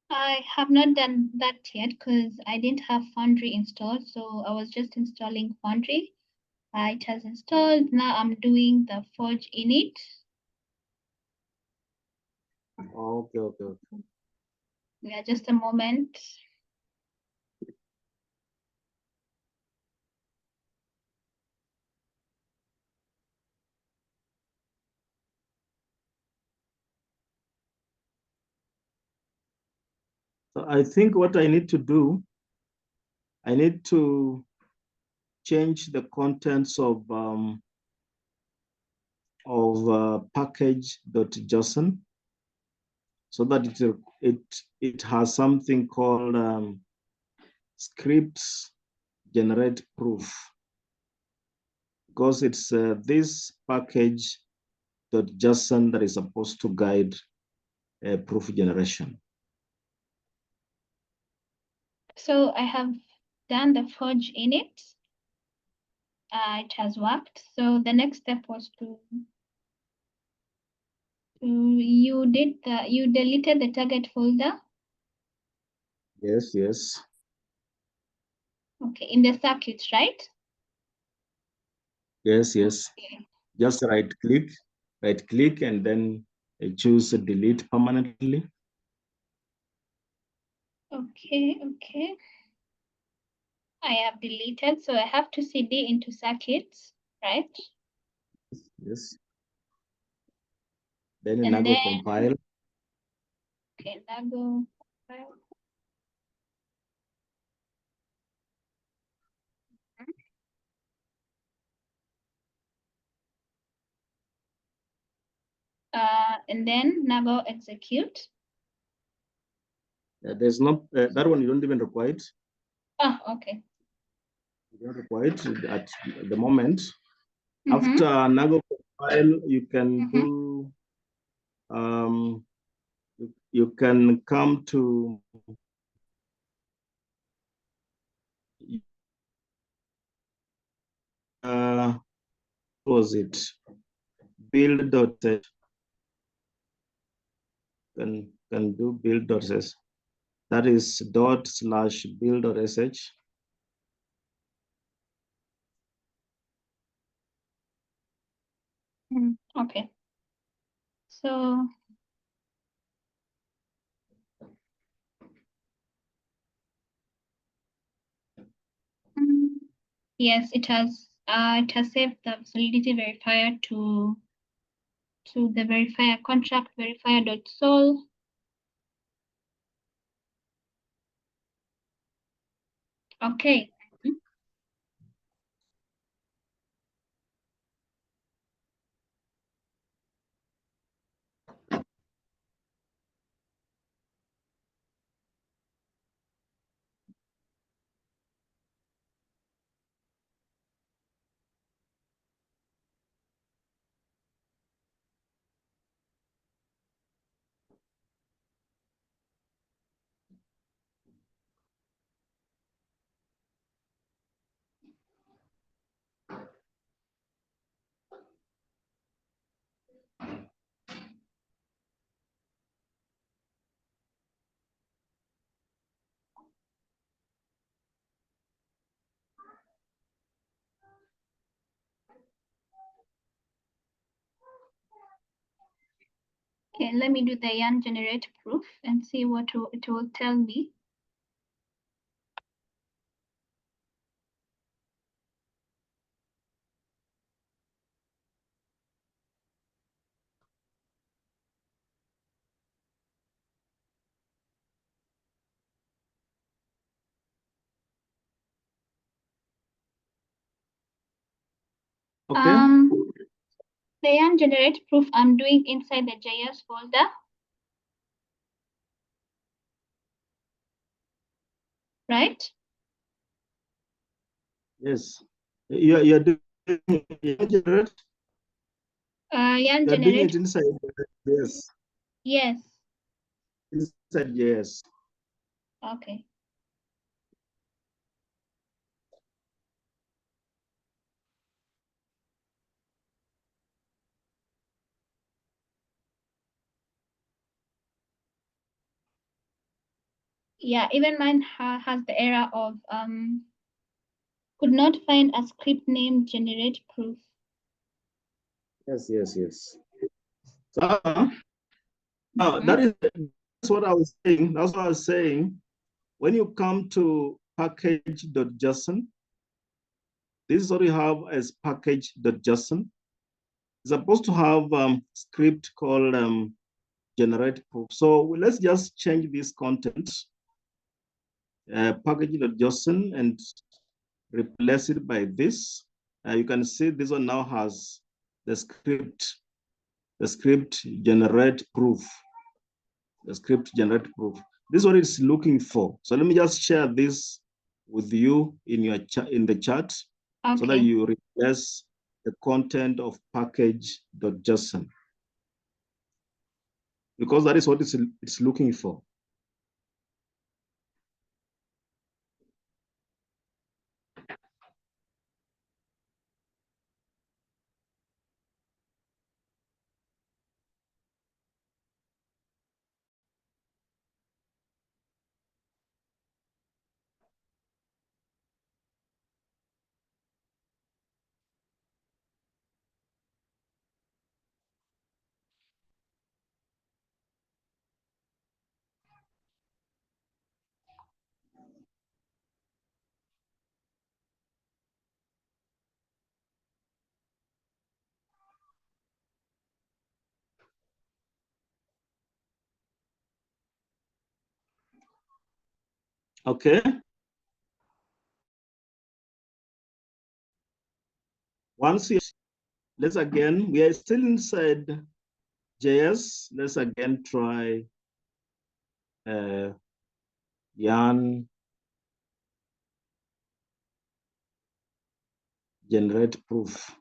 [SPEAKER 2] I have not done that yet because I didn't have Foundry installed, so I was just installing Foundry. It has installed. Now I'm doing the Forge init.
[SPEAKER 1] Okay, okay, okay.
[SPEAKER 2] Yeah, just a moment.
[SPEAKER 1] So I think what I need to do, I need to change the contents of package.json so that it has something called scripts generate proof, because it's this package.json that is supposed to guide proof generation.
[SPEAKER 2] So I have done the Forge init. It has worked. So the next step was you deleted the target folder.
[SPEAKER 1] Yes, yes.
[SPEAKER 2] Okay, in the circuits, right?
[SPEAKER 1] Yes, yes.
[SPEAKER 2] Okay.
[SPEAKER 1] Just right click, and then choose delete permanently.
[SPEAKER 2] Okay, okay. I have deleted, so I have to cd into circuits, right?
[SPEAKER 1] Yes. Then
[SPEAKER 2] And
[SPEAKER 1] Nago
[SPEAKER 2] then,
[SPEAKER 1] compile.
[SPEAKER 2] okay, Nago compile. And then Nago execute.
[SPEAKER 1] There's not that one. You don't even require it.
[SPEAKER 2] Oh, okay.
[SPEAKER 1] You don't require it at the moment.
[SPEAKER 2] Mm-hmm.
[SPEAKER 1] After Nago compile, you can
[SPEAKER 2] Mm-hmm.
[SPEAKER 1] do. You can come to. What was it? Build.sh. Can do build.sh. That is /build.sh.
[SPEAKER 2] Okay. So yes, it has saved the Solidity verifier to the verifier contract verifier.sol. Okay. Okay, let me do the yarn generate proof and see what it will tell me.
[SPEAKER 1] Okay.
[SPEAKER 2] The yarn generate proof I'm doing inside the JS folder. Right?
[SPEAKER 1] Yes. You're doing yarn generate.
[SPEAKER 2] Yarn
[SPEAKER 1] You're doing
[SPEAKER 2] generate.
[SPEAKER 1] it inside. Yes.
[SPEAKER 2] Yes.
[SPEAKER 1] Inside. Yes.
[SPEAKER 2] Okay. Yeah, even mine has the error of could not find a script name generate proof.
[SPEAKER 1] Yes. Yes. Yes. So that is what I was saying. That's what I was saying. When you come to package.json, this is what you have as package.json. It's supposed to have script called generate proof. So let's just change this content, package.json, and replace it by this. You can see this one now has the script generate proof. The script generate proof. This is what it's looking for. So let me just share this with you in your in the chat, okay, so that you replace the content of package.json, because that is what it's looking for. Okay. Once you, let's again, we are still inside JS. Let's again try yarn generate proof.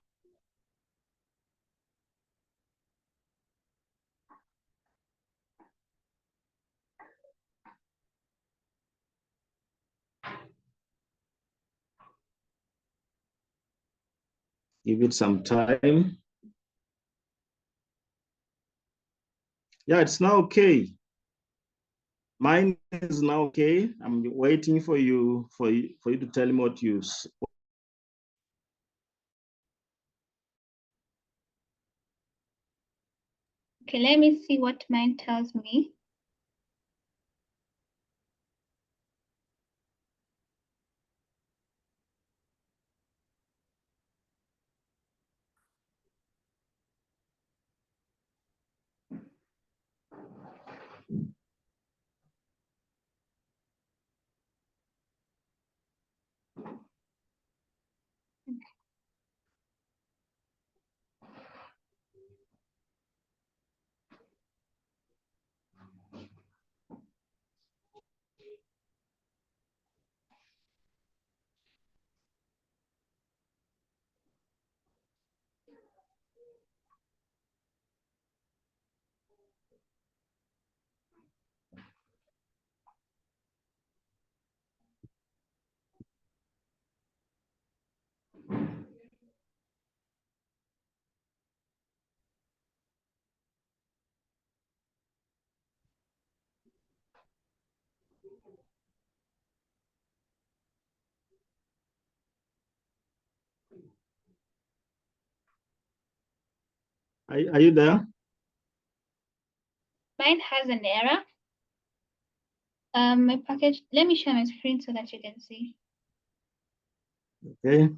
[SPEAKER 1] Give it some time. Yeah, it's now okay. Mine is now okay. I'm waiting for you to tell me what you.
[SPEAKER 2] Okay, let me see what mine tells me.
[SPEAKER 1] Are you there?
[SPEAKER 2] mine has an error. My package, let me share my screen so that you can see.
[SPEAKER 1] Okay.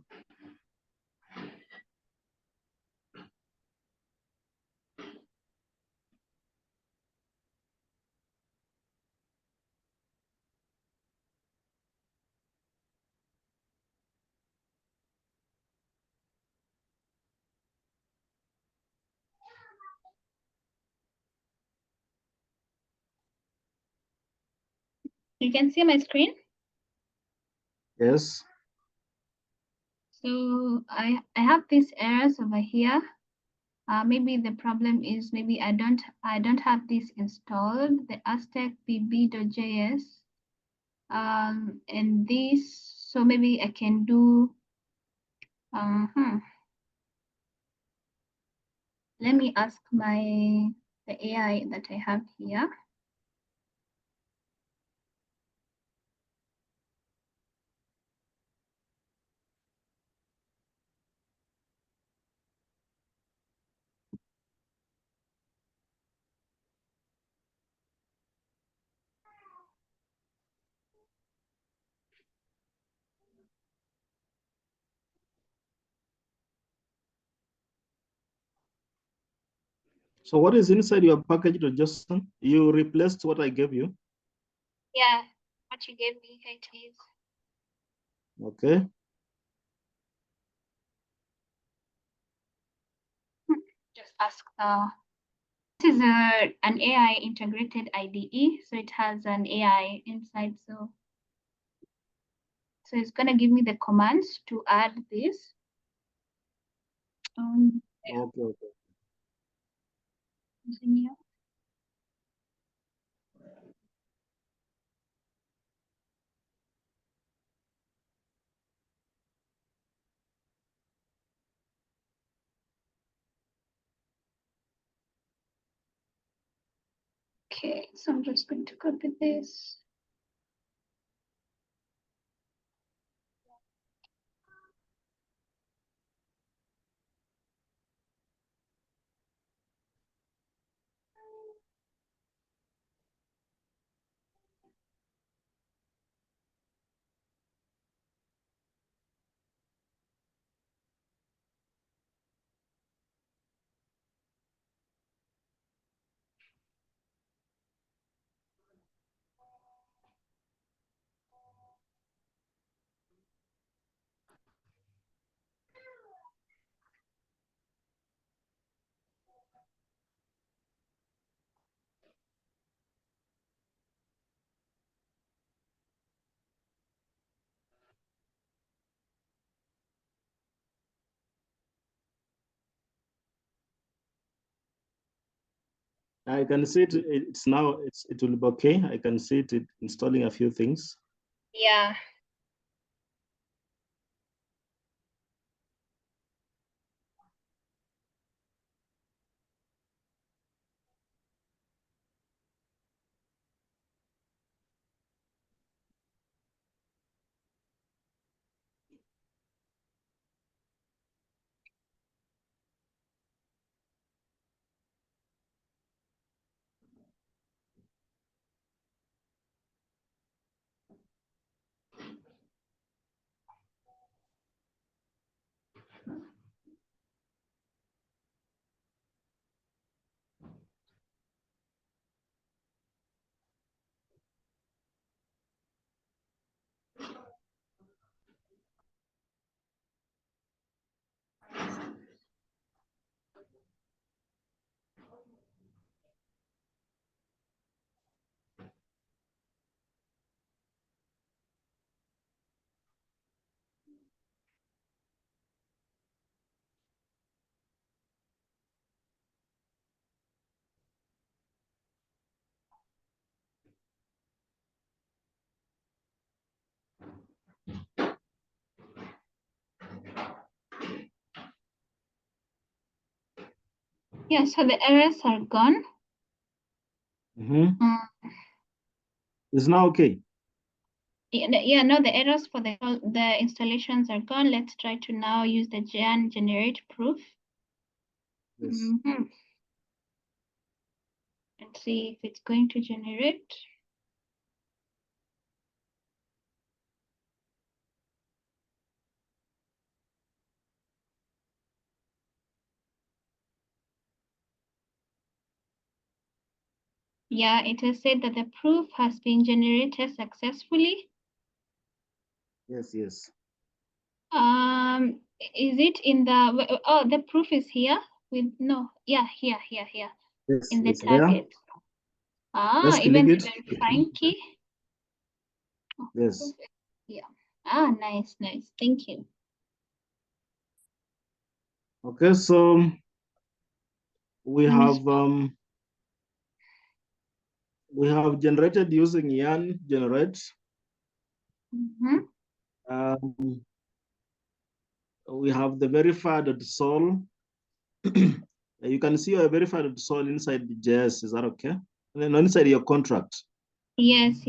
[SPEAKER 2] You can see my screen.
[SPEAKER 1] Yes.
[SPEAKER 2] So I have these errors over here. Maybe the problem is maybe I don't have this installed, the Aztec bb.js, and this. So maybe I can do. Let me ask the AI that I have here.
[SPEAKER 1] So what is inside your package.json? You replaced what I gave you?
[SPEAKER 2] Yeah, what you gave me, it is.
[SPEAKER 1] Okay.
[SPEAKER 2] Just ask this is an AI integrated IDE, so it has an AI inside. So it's gonna give me the commands to add this.
[SPEAKER 1] Okay, okay.
[SPEAKER 2] Continue. Okay, so I'm just going to copy this.
[SPEAKER 1] I can see it. It will be okay. I can see it installing a few things.
[SPEAKER 2] Yeah. Yeah, so the errors are gone.
[SPEAKER 1] It's now okay.
[SPEAKER 2] Yeah, no, the errors for the installations are gone. Let's try to now use the generate proof.
[SPEAKER 1] Yes.
[SPEAKER 2] and see if it's going to generate. Yeah, it has said that the proof has been generated successfully.
[SPEAKER 1] Yes, yes.
[SPEAKER 2] Is it in the, oh, the proof is here with, no, yeah, here,
[SPEAKER 1] Yes,
[SPEAKER 2] in the
[SPEAKER 1] it's there.
[SPEAKER 2] target.
[SPEAKER 1] Let's
[SPEAKER 2] Even
[SPEAKER 1] click
[SPEAKER 2] the
[SPEAKER 1] it.
[SPEAKER 2] verifying key. Oh,
[SPEAKER 1] Yes.
[SPEAKER 2] yeah. Nice. Thank you.
[SPEAKER 1] Okay, so we have generated using yarn generate. We have the verified.sol. You can see your verified.sol inside the JS. Is that okay? No, inside your contract.
[SPEAKER 2] Yes.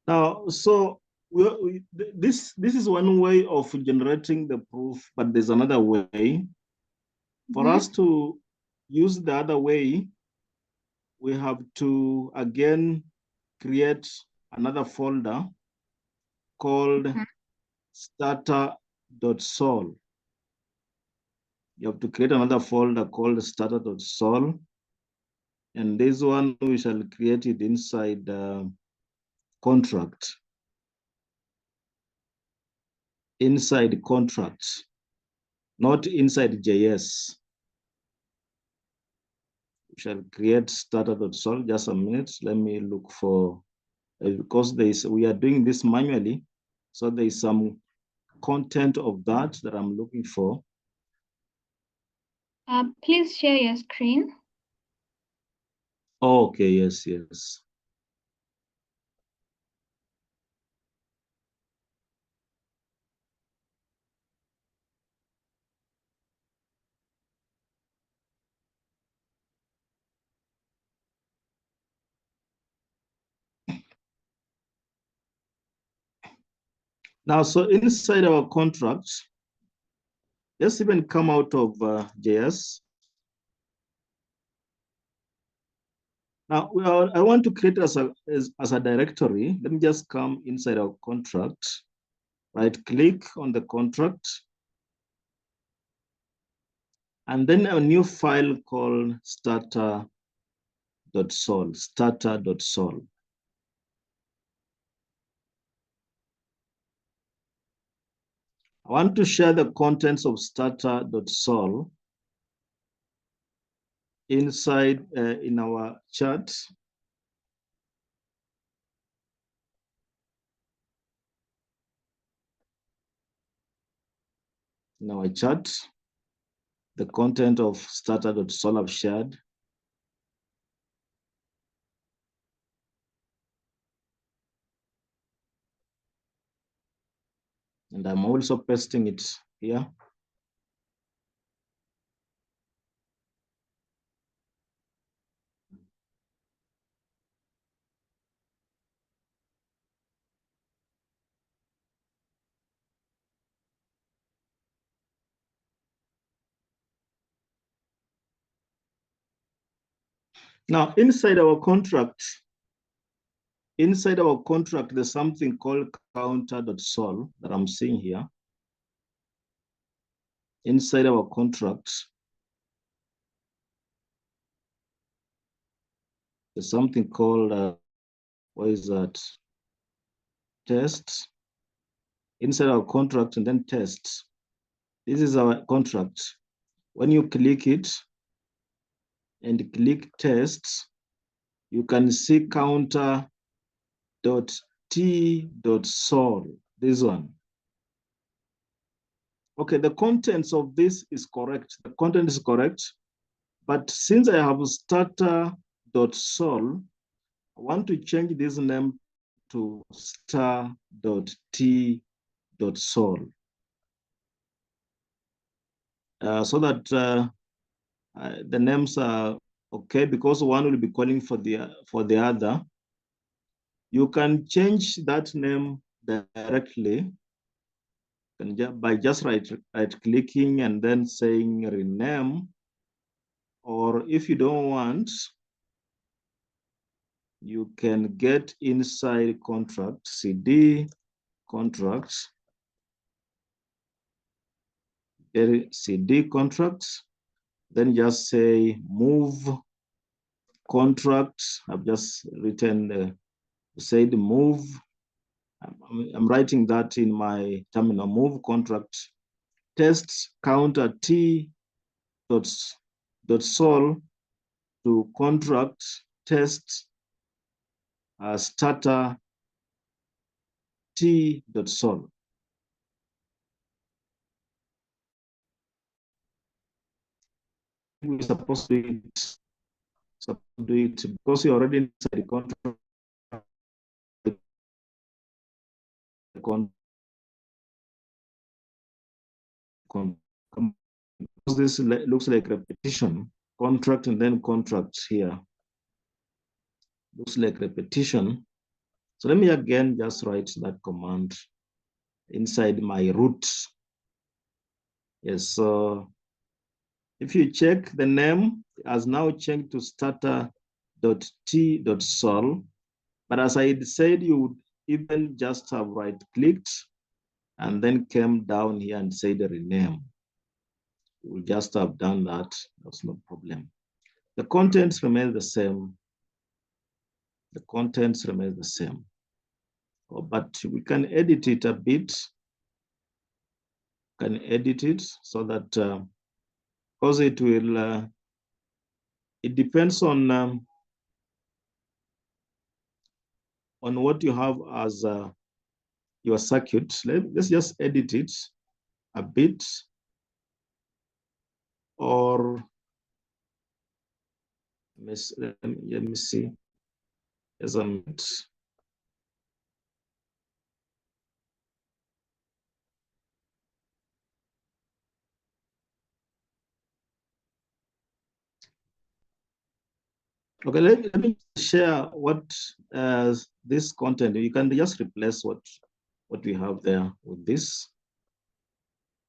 [SPEAKER 1] Now, so this is one way of generating the proof, but there's another way. For us to use the other way, we have to again create another folder called starter.sol. You have to create another folder called starter.sol. And this one, we shall create it inside contract. Inside contract, not inside JS. We shall create starter.sol. Just a minute. Let me look for, because we are doing this manually. So there is some content of that I'm looking for.
[SPEAKER 2] Please share your screen.
[SPEAKER 1] Oh, okay, yes. Now, so inside our contract, let's even come out of JS. Now, I want to create as a directory. Let me just come inside our contract, right click on the contract, and then a new file called starter.sol. I want to share the contents of starter.sol inside in our chat. In our chat, the content of starter.sol I've shared. And I'm also pasting it here. Now, inside our contract, there's something called counter.sol that I'm seeing here. Inside our contract, there's something called, what is that? Test. Inside our contract and then test. This is our contract. When you click it and click test, you can see counter.t.sol, this one. Okay, the contents of this is correct. The content is correct. But since I have starter.sol, I want to change this name to star.t.sol. So that the names are okay, because one will be calling for the other. You can change that name directly by just right clicking and then saying rename. Or if you don't want, you can get inside contract, CD contracts, CD contracts, then just say move contract. I've just written, said move. I'm writing that in my terminal, move contract test counter T dot sol to contract test starter T dot sol. We're supposed to do it because you're already inside the contract. Because this looks like repetition, contract and then contracts here. Looks like repetition. So let me again just write that command inside my root. Yes, so if you check, the name has now changed to starter.t.sol. But as I said, you would even just have right-clicked and then came down here and said rename. You will just have done that. That's no problem. The contents remain the same. The contents remain the same. But we can edit it a bit. Can edit it so that because it will, it depends on what you have as your circuit. Let's just edit it a bit, or let me see. As a okay, let me share what this content. You can just replace what we have there with this.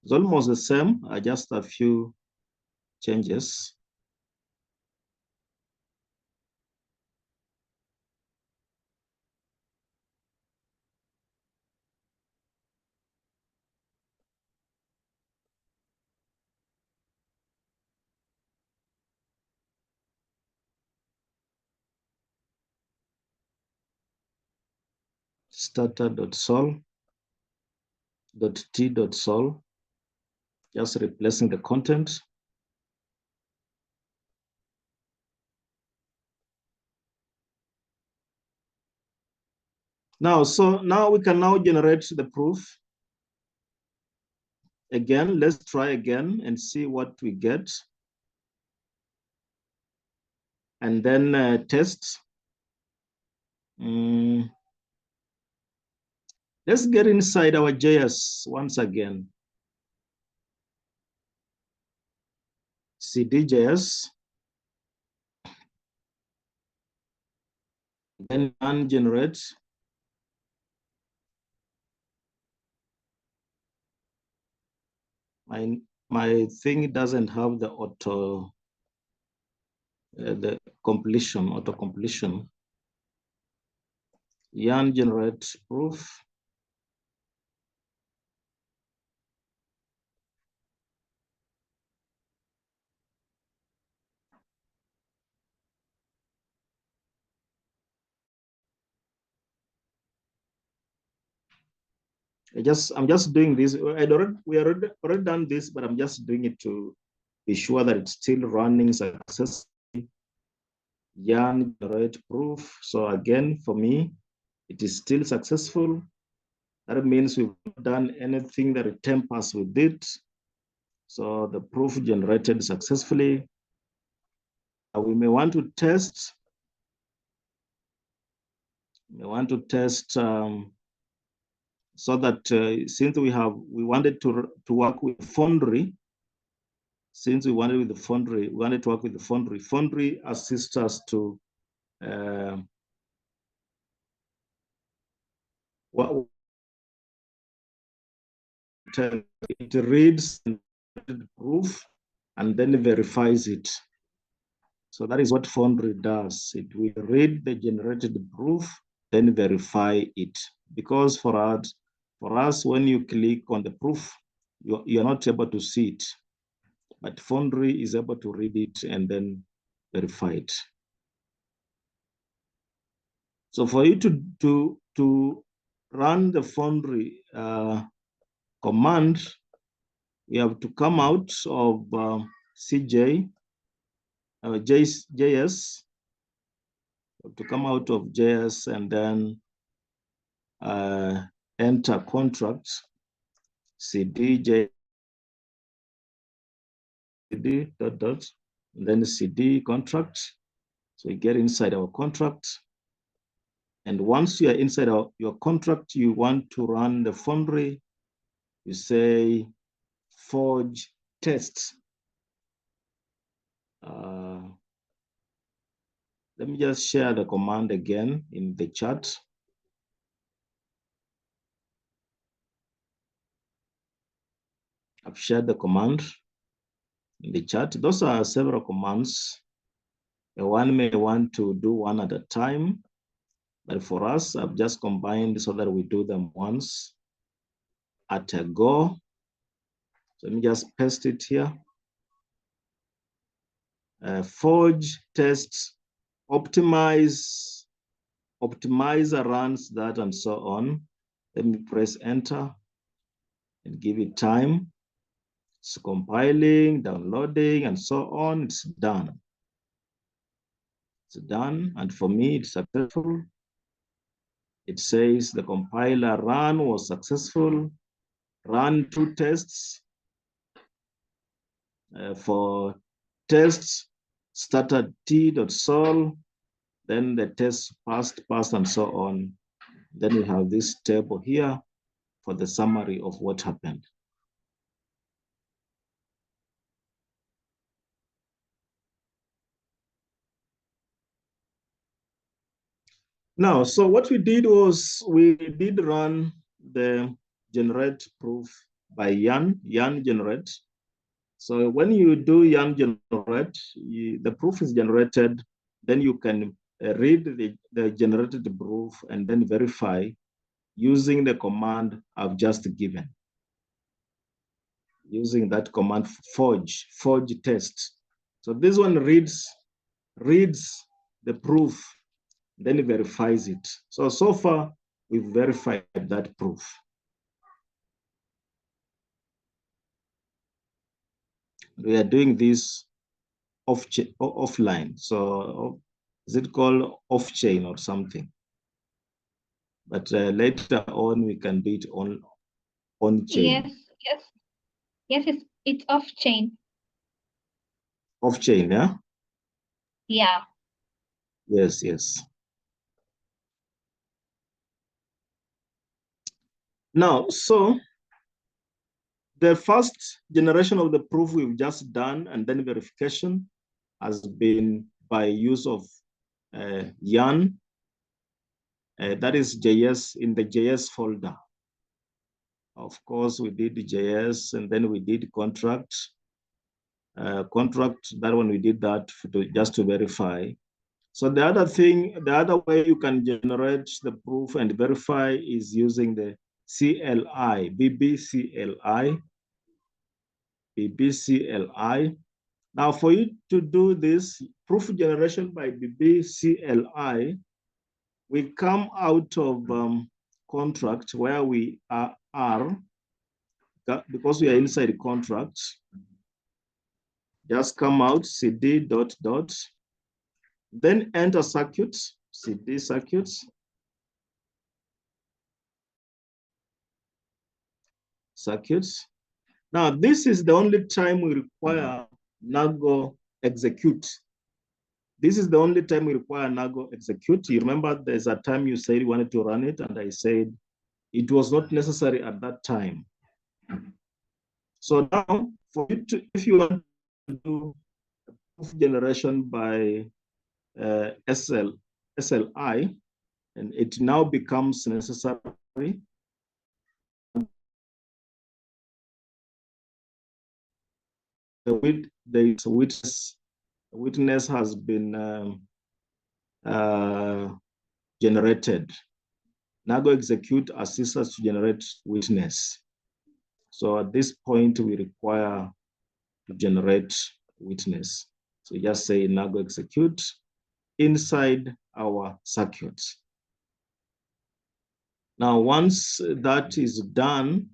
[SPEAKER 1] It's almost the same, just a few changes. Starter.sol.t.sol, just replacing the content. Now, so now we can now generate the proof. Again, let's try again and see what we get. And then test. Let's get inside our JS once again. cd.js. Then ungenerate. My thing doesn't have the auto completion. Yarn generate proof. I'm just doing this. We already done this, but I'm just doing it to be sure that it's still running successfully. Yarn generate proof. So again, for me, it is still successful. That means we've not done anything that tampers with it. So the proof generated successfully. We may want to test. So that since we wanted to work with Foundry, since we wanted to work with the Foundry. Foundry assists us to what it reads the proof and then verifies it. So that is what Foundry does. It will read the generated proof, then verify it. Because for us, when you click on the proof, you're not able to see it. But Foundry is able to read it and then verify it. So for you to run the Foundry command, you have to come out of CJ, JS, to come out of JS and then enter contract, cd, JD, dot, and then cd contract. So you get inside our contract. And once you are inside your contract, you want to run the Foundry, you say forge test. Let me just share the command again in the chat. I've shared the command in the chat. Those are several commands. One may want to do one at a time, but for us, I've just combined so that we do them once at a go. So let me just paste it here. Forge, test, optimize, optimizer runs that and so on. Let me press enter and give it time. It's compiling, downloading, and so on. It's done. It's done, and for me, it's successful. It says the compiler run was successful. Run 2 tests. For tests, started t.sol, then the test passed, and so on. Then we have this table here for the summary of what happened. Now, so what we did was we did run the generate proof by yarn generate. So when you do yarn generate, the proof is generated, then you can read the generated proof and then verify using the command I've just given. Using that command forge test. So this one reads the proof, then it verifies it. So far, we've verified that proof. We are doing this offline. So is it called off-chain or something? But later on, we can do it on-chain.
[SPEAKER 2] Yes, it's off-chain.
[SPEAKER 1] Off-chain, yeah?
[SPEAKER 2] Yeah.
[SPEAKER 1] Yes. Now, so the first generation of the proof we've just done and then verification has been by use of yarn. That is JS in the JS folder. Of course, we did JS and then we did contract. That one we did that just to verify. So the other way you can generate the proof and verify is using the CLI, BBCLI. Now, for you to do this proof generation by BBCLI, we come out of contract where we are because we are inside the contract. Just come out cd ... Then enter circuits, cd circuits. Now, this is the only time we require Nago execute. This is the only time we require Nago execute. You remember there's a time you said you wanted to run it, and I said it was not necessary at that time. So now, if you want to do proof generation by SLI, and it now becomes necessary. There is witness witness has been generated. Now go execute assists us to generate witness. So at this point, we require to generate witness. So just say now go execute inside our circuit. Now, once that is done,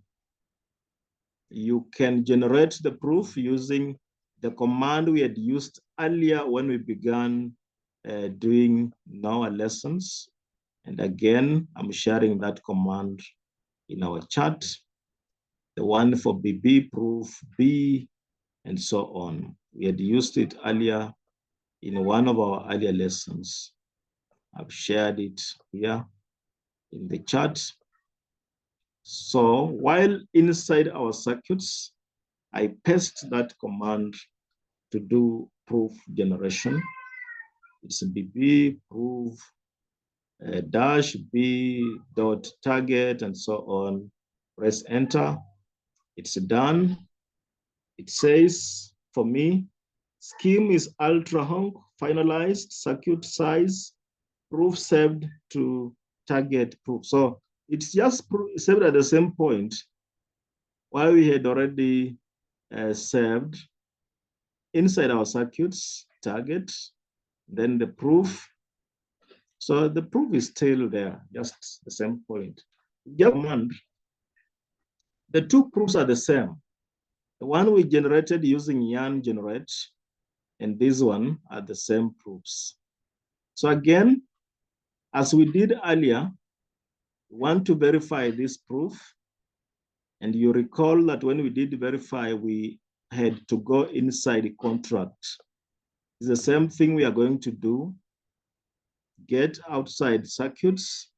[SPEAKER 1] you can generate the proof using the command we had used earlier when we began doing our lessons. And again, I'm sharing that command in our chat, the one for BB, proof B, and so on. We had used it earlier in one of our earlier lessons. I've shared it here in the chat. So while inside our circuits, I paste that command to do proof generation. It's BB proof dash B dot target and so on. Press enter. It's done. It says for me, scheme is ultra honk, finalized, circuit size, proof saved to target proof. So it's just saved at the same point while we had already saved inside our circuits, target, then the proof. So the proof is still there, just the same point. Command. The two proofs are the same. The one we generated using yarn generate and this one are the same proofs. So again, as we did earlier, we want to verify this proof. And you recall that when we did verify, we had to go inside the contract. It's the same thing we are going to do. Get outside circuits,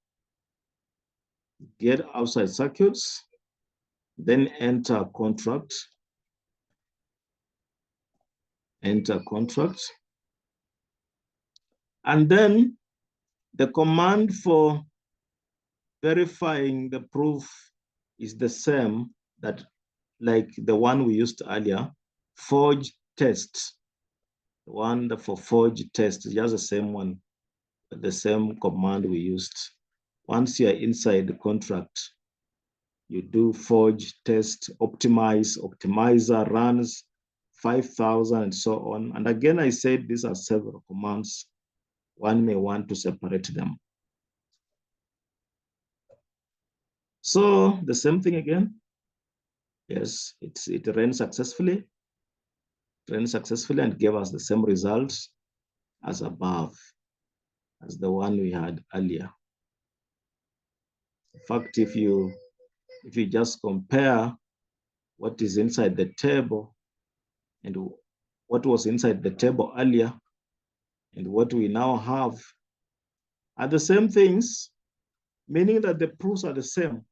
[SPEAKER 1] then enter contract, And then the command for verifying the proof is the same that like the one we used earlier, forge test. The one for forge test is just the same one, the same command we used. Once you're inside the contract, you do forge test, optimize, optimizer runs 5,000 and so on. And again, I said these are several commands. One may want to separate them. So the same thing again. Yes, it ran successfully. And gave us the same results as above, as the one we had earlier. In fact, if you just compare what is inside the table and what was inside the table earlier and what we now have are the same things, meaning that the proofs are the same.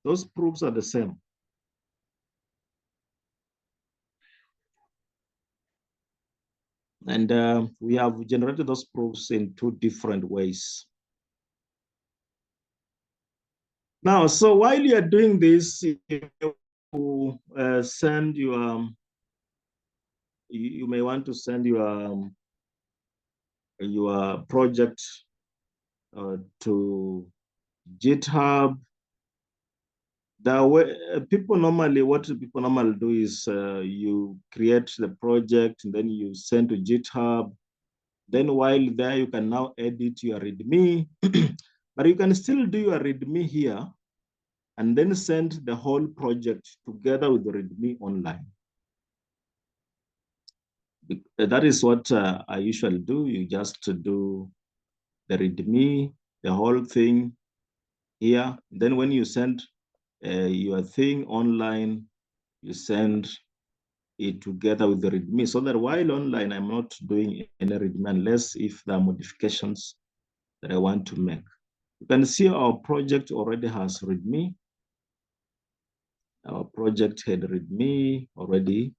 [SPEAKER 1] Those proofs are the same. And we have generated those proofs in two different ways. Now, so while you are doing this, you send your, you may want to send your project to GitHub. The way what people normally do is you create the project and then you send to GitHub. Then while there, you can now edit your README, but you can still do your README here and then send the whole project together with the README online. That is what I usually do. You just do the README, the whole thing here. Then when you send your thing online, you send it together with the README, so that while online, I'm not doing any README unless if there are modifications that I want to make. You can see our project already has README. Our project had README already.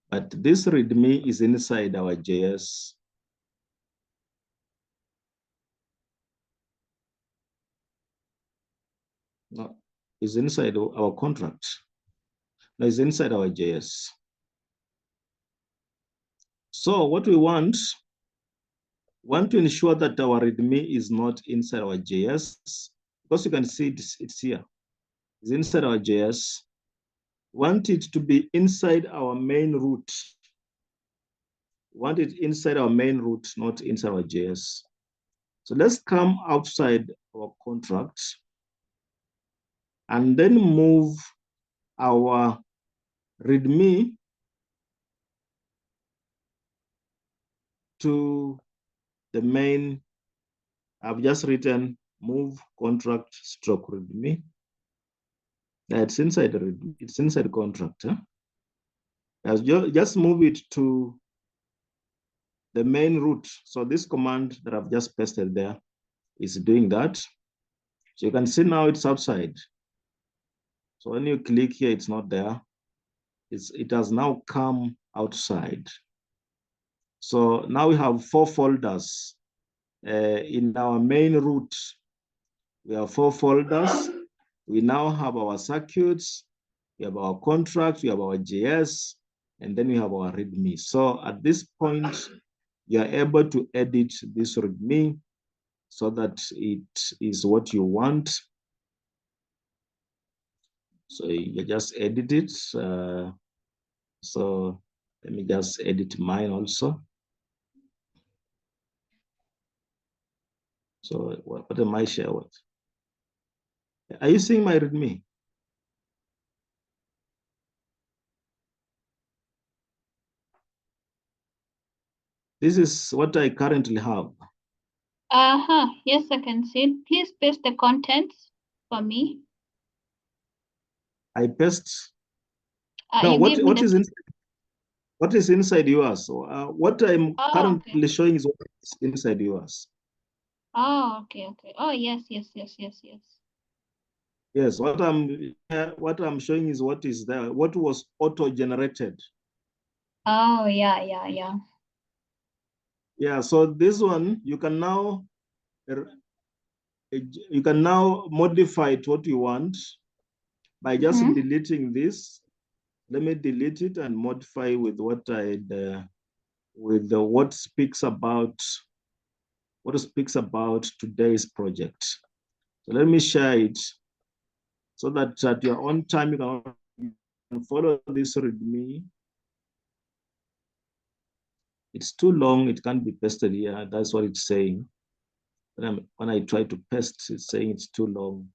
[SPEAKER 1] But this README is inside our JS. No, it's inside our contract. No, it's inside our JS. So what we want to ensure that our README is not inside our JS, because you can see it's here. It's inside our JS. Want it to be inside our main root. Want it inside our main root, not inside our JS. So let's come outside our contract and then move our README to the main. I've just written move contract stroke README. It's inside the README. It's inside the contract. Huh? Just move it to the main root. So this command that I've just pasted there is doing that. So you can see now it's outside. So when you click here, it's not there. It has now come outside. So now we have 4 folders. In our main root, we have 4 folders. We now have our circuits, we have our contract, we have our JS, and then we have our README. So at this point, you are able to edit this README so that it is what you want. So you just edit it. So let me just edit mine also. So what am I sharing with? Are you seeing my README? This is what I currently have.
[SPEAKER 2] Yes, I can see it. Please paste the contents for me.
[SPEAKER 1] I paste.
[SPEAKER 2] No,
[SPEAKER 1] what is inside? What is inside yours? What I'm currently showing is what is inside yours.
[SPEAKER 2] Oh, okay. Oh, yes.
[SPEAKER 1] Yes, what I'm showing is what is there, what was auto-generated.
[SPEAKER 2] Oh, yeah.
[SPEAKER 1] Yeah, so this one you can now modify it what you want by just deleting this. Let me delete it and modify with what what speaks about today's project. So let me share it so that at your own time you can follow this README. It's too long, it can't be pasted here. That's what it's saying. When I try to paste, it's saying it's too long.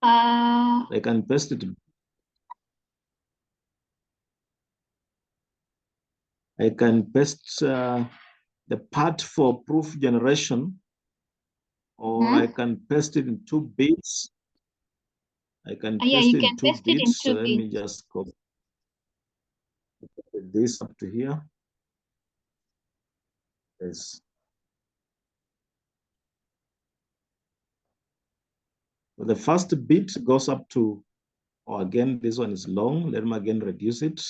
[SPEAKER 1] I can paste it. I can paste the part for proof generation, or I can paste it in 2 bits. I can paste it in 2 bits. So let me just copy this up to here. Yes. So the first bit goes up to, again, this one is long. Let me again reduce it.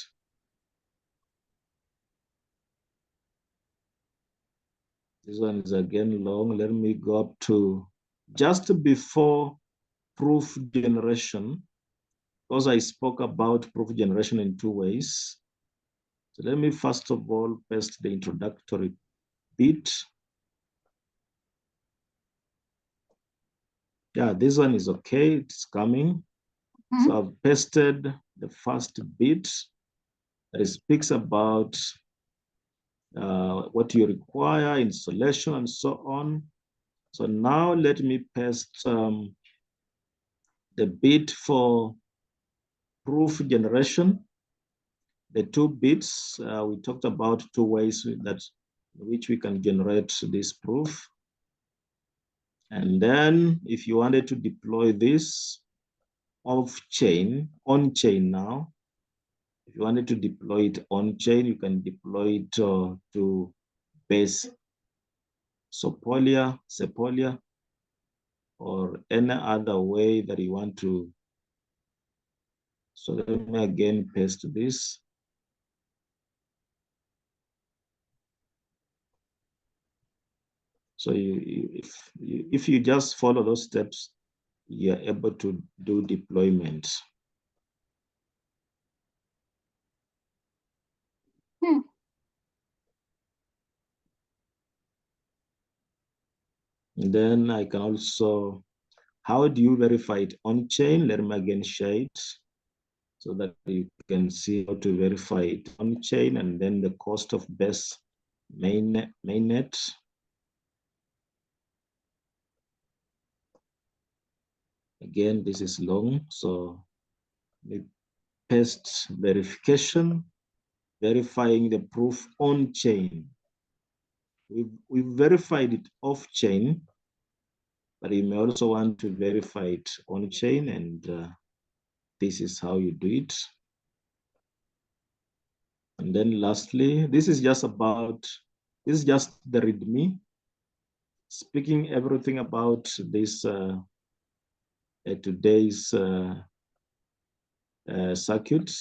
[SPEAKER 1] This one is again long. Let me go up to just before proof generation, because I spoke about proof generation in 2 ways. So let me first of all paste the introductory bit. Yeah, this one is okay, it's coming. So I've pasted the first bit that speaks about what you require, installation, and so on. So now let me paste the bit for proof generation. The 2 bits, we talked about 2 ways that which we can generate this proof. And then if you wanted to deploy this on-chain now, if you wanted to deploy it on-chain, you can deploy it to base Sepolia, or any other way that you want to. So let me again paste this. So if you just follow those steps, you're able to do deployment. And then I can also, how do you verify it on chain? Let me again share it so that you can see how to verify it on chain, and then the cost of best mainnet. Again, this is long, so we paste verification, verifying the proof on chain. We've verified it off chain, but you may also want to verify it on chain, and this is how you do it. And then lastly, this is just the README, speaking everything about this today's circuit.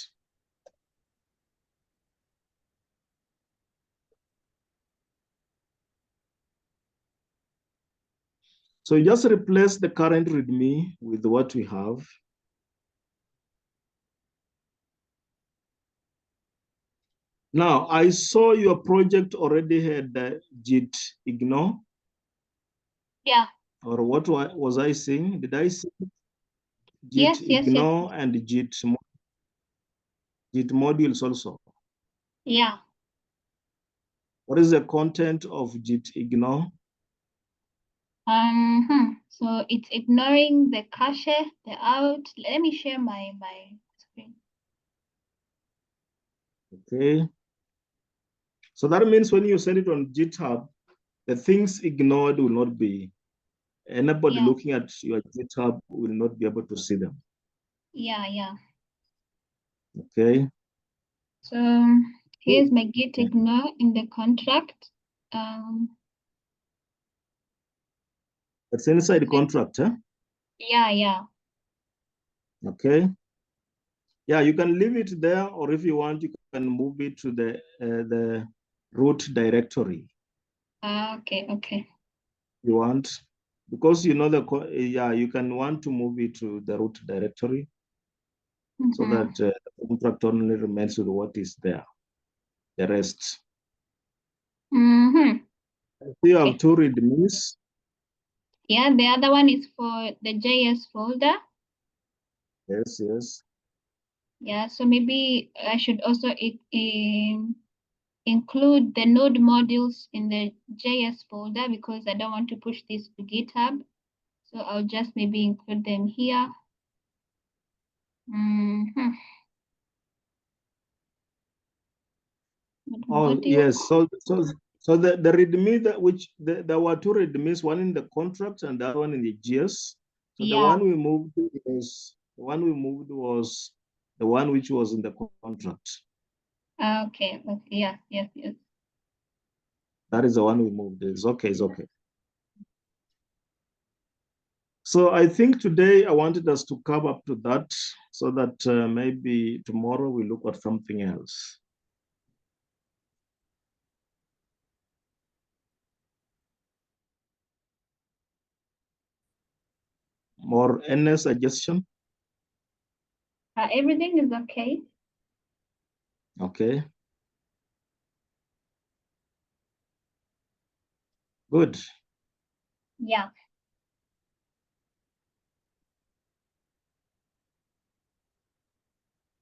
[SPEAKER 1] So you just replace the current README with what we have. Now, I saw your project already had JIT ignore.
[SPEAKER 2] Yeah.
[SPEAKER 1] Or what was I saying? Did I say JIT
[SPEAKER 2] Yes.
[SPEAKER 1] ignore and JIT modules also?
[SPEAKER 2] Yeah.
[SPEAKER 1] What is the content of JIT ignore?
[SPEAKER 2] So it's ignoring the cache, the out. Let me share my screen.
[SPEAKER 1] Okay. So that means when you send it on GitHub, the things ignored will not be, anybody looking at your GitHub will not be able to see them.
[SPEAKER 2] Yeah.
[SPEAKER 1] Okay.
[SPEAKER 2] So here's my git ignore in the contract.
[SPEAKER 1] It's inside the contract, huh?
[SPEAKER 2] Yeah.
[SPEAKER 1] Okay. Yeah, you can leave it there, or if you want, you can move it to the root directory.
[SPEAKER 2] Okay.
[SPEAKER 1] You want, because you know you can want to move it to the root directory, so that the contract only remains with what is there. The rest. You have two readmes.
[SPEAKER 2] Yeah, the other one is for the JS folder.
[SPEAKER 1] Yes.
[SPEAKER 2] Yeah, so maybe I should also include the node modules in the JS folder, because I don't want to push this to GitHub. So I'll just maybe include them here.
[SPEAKER 1] Oh, yes. So the readme there were two readmes, one in the contract and the other one in the GS. So the one we moved was the one which was in the contract.
[SPEAKER 2] Okay. Yes.
[SPEAKER 1] That is the one we moved. It's okay. So I think today I wanted us to come up to that, so that maybe tomorrow we look at something else. More any suggestion?
[SPEAKER 2] Everything is okay.
[SPEAKER 1] Okay. Good.
[SPEAKER 2] Yeah.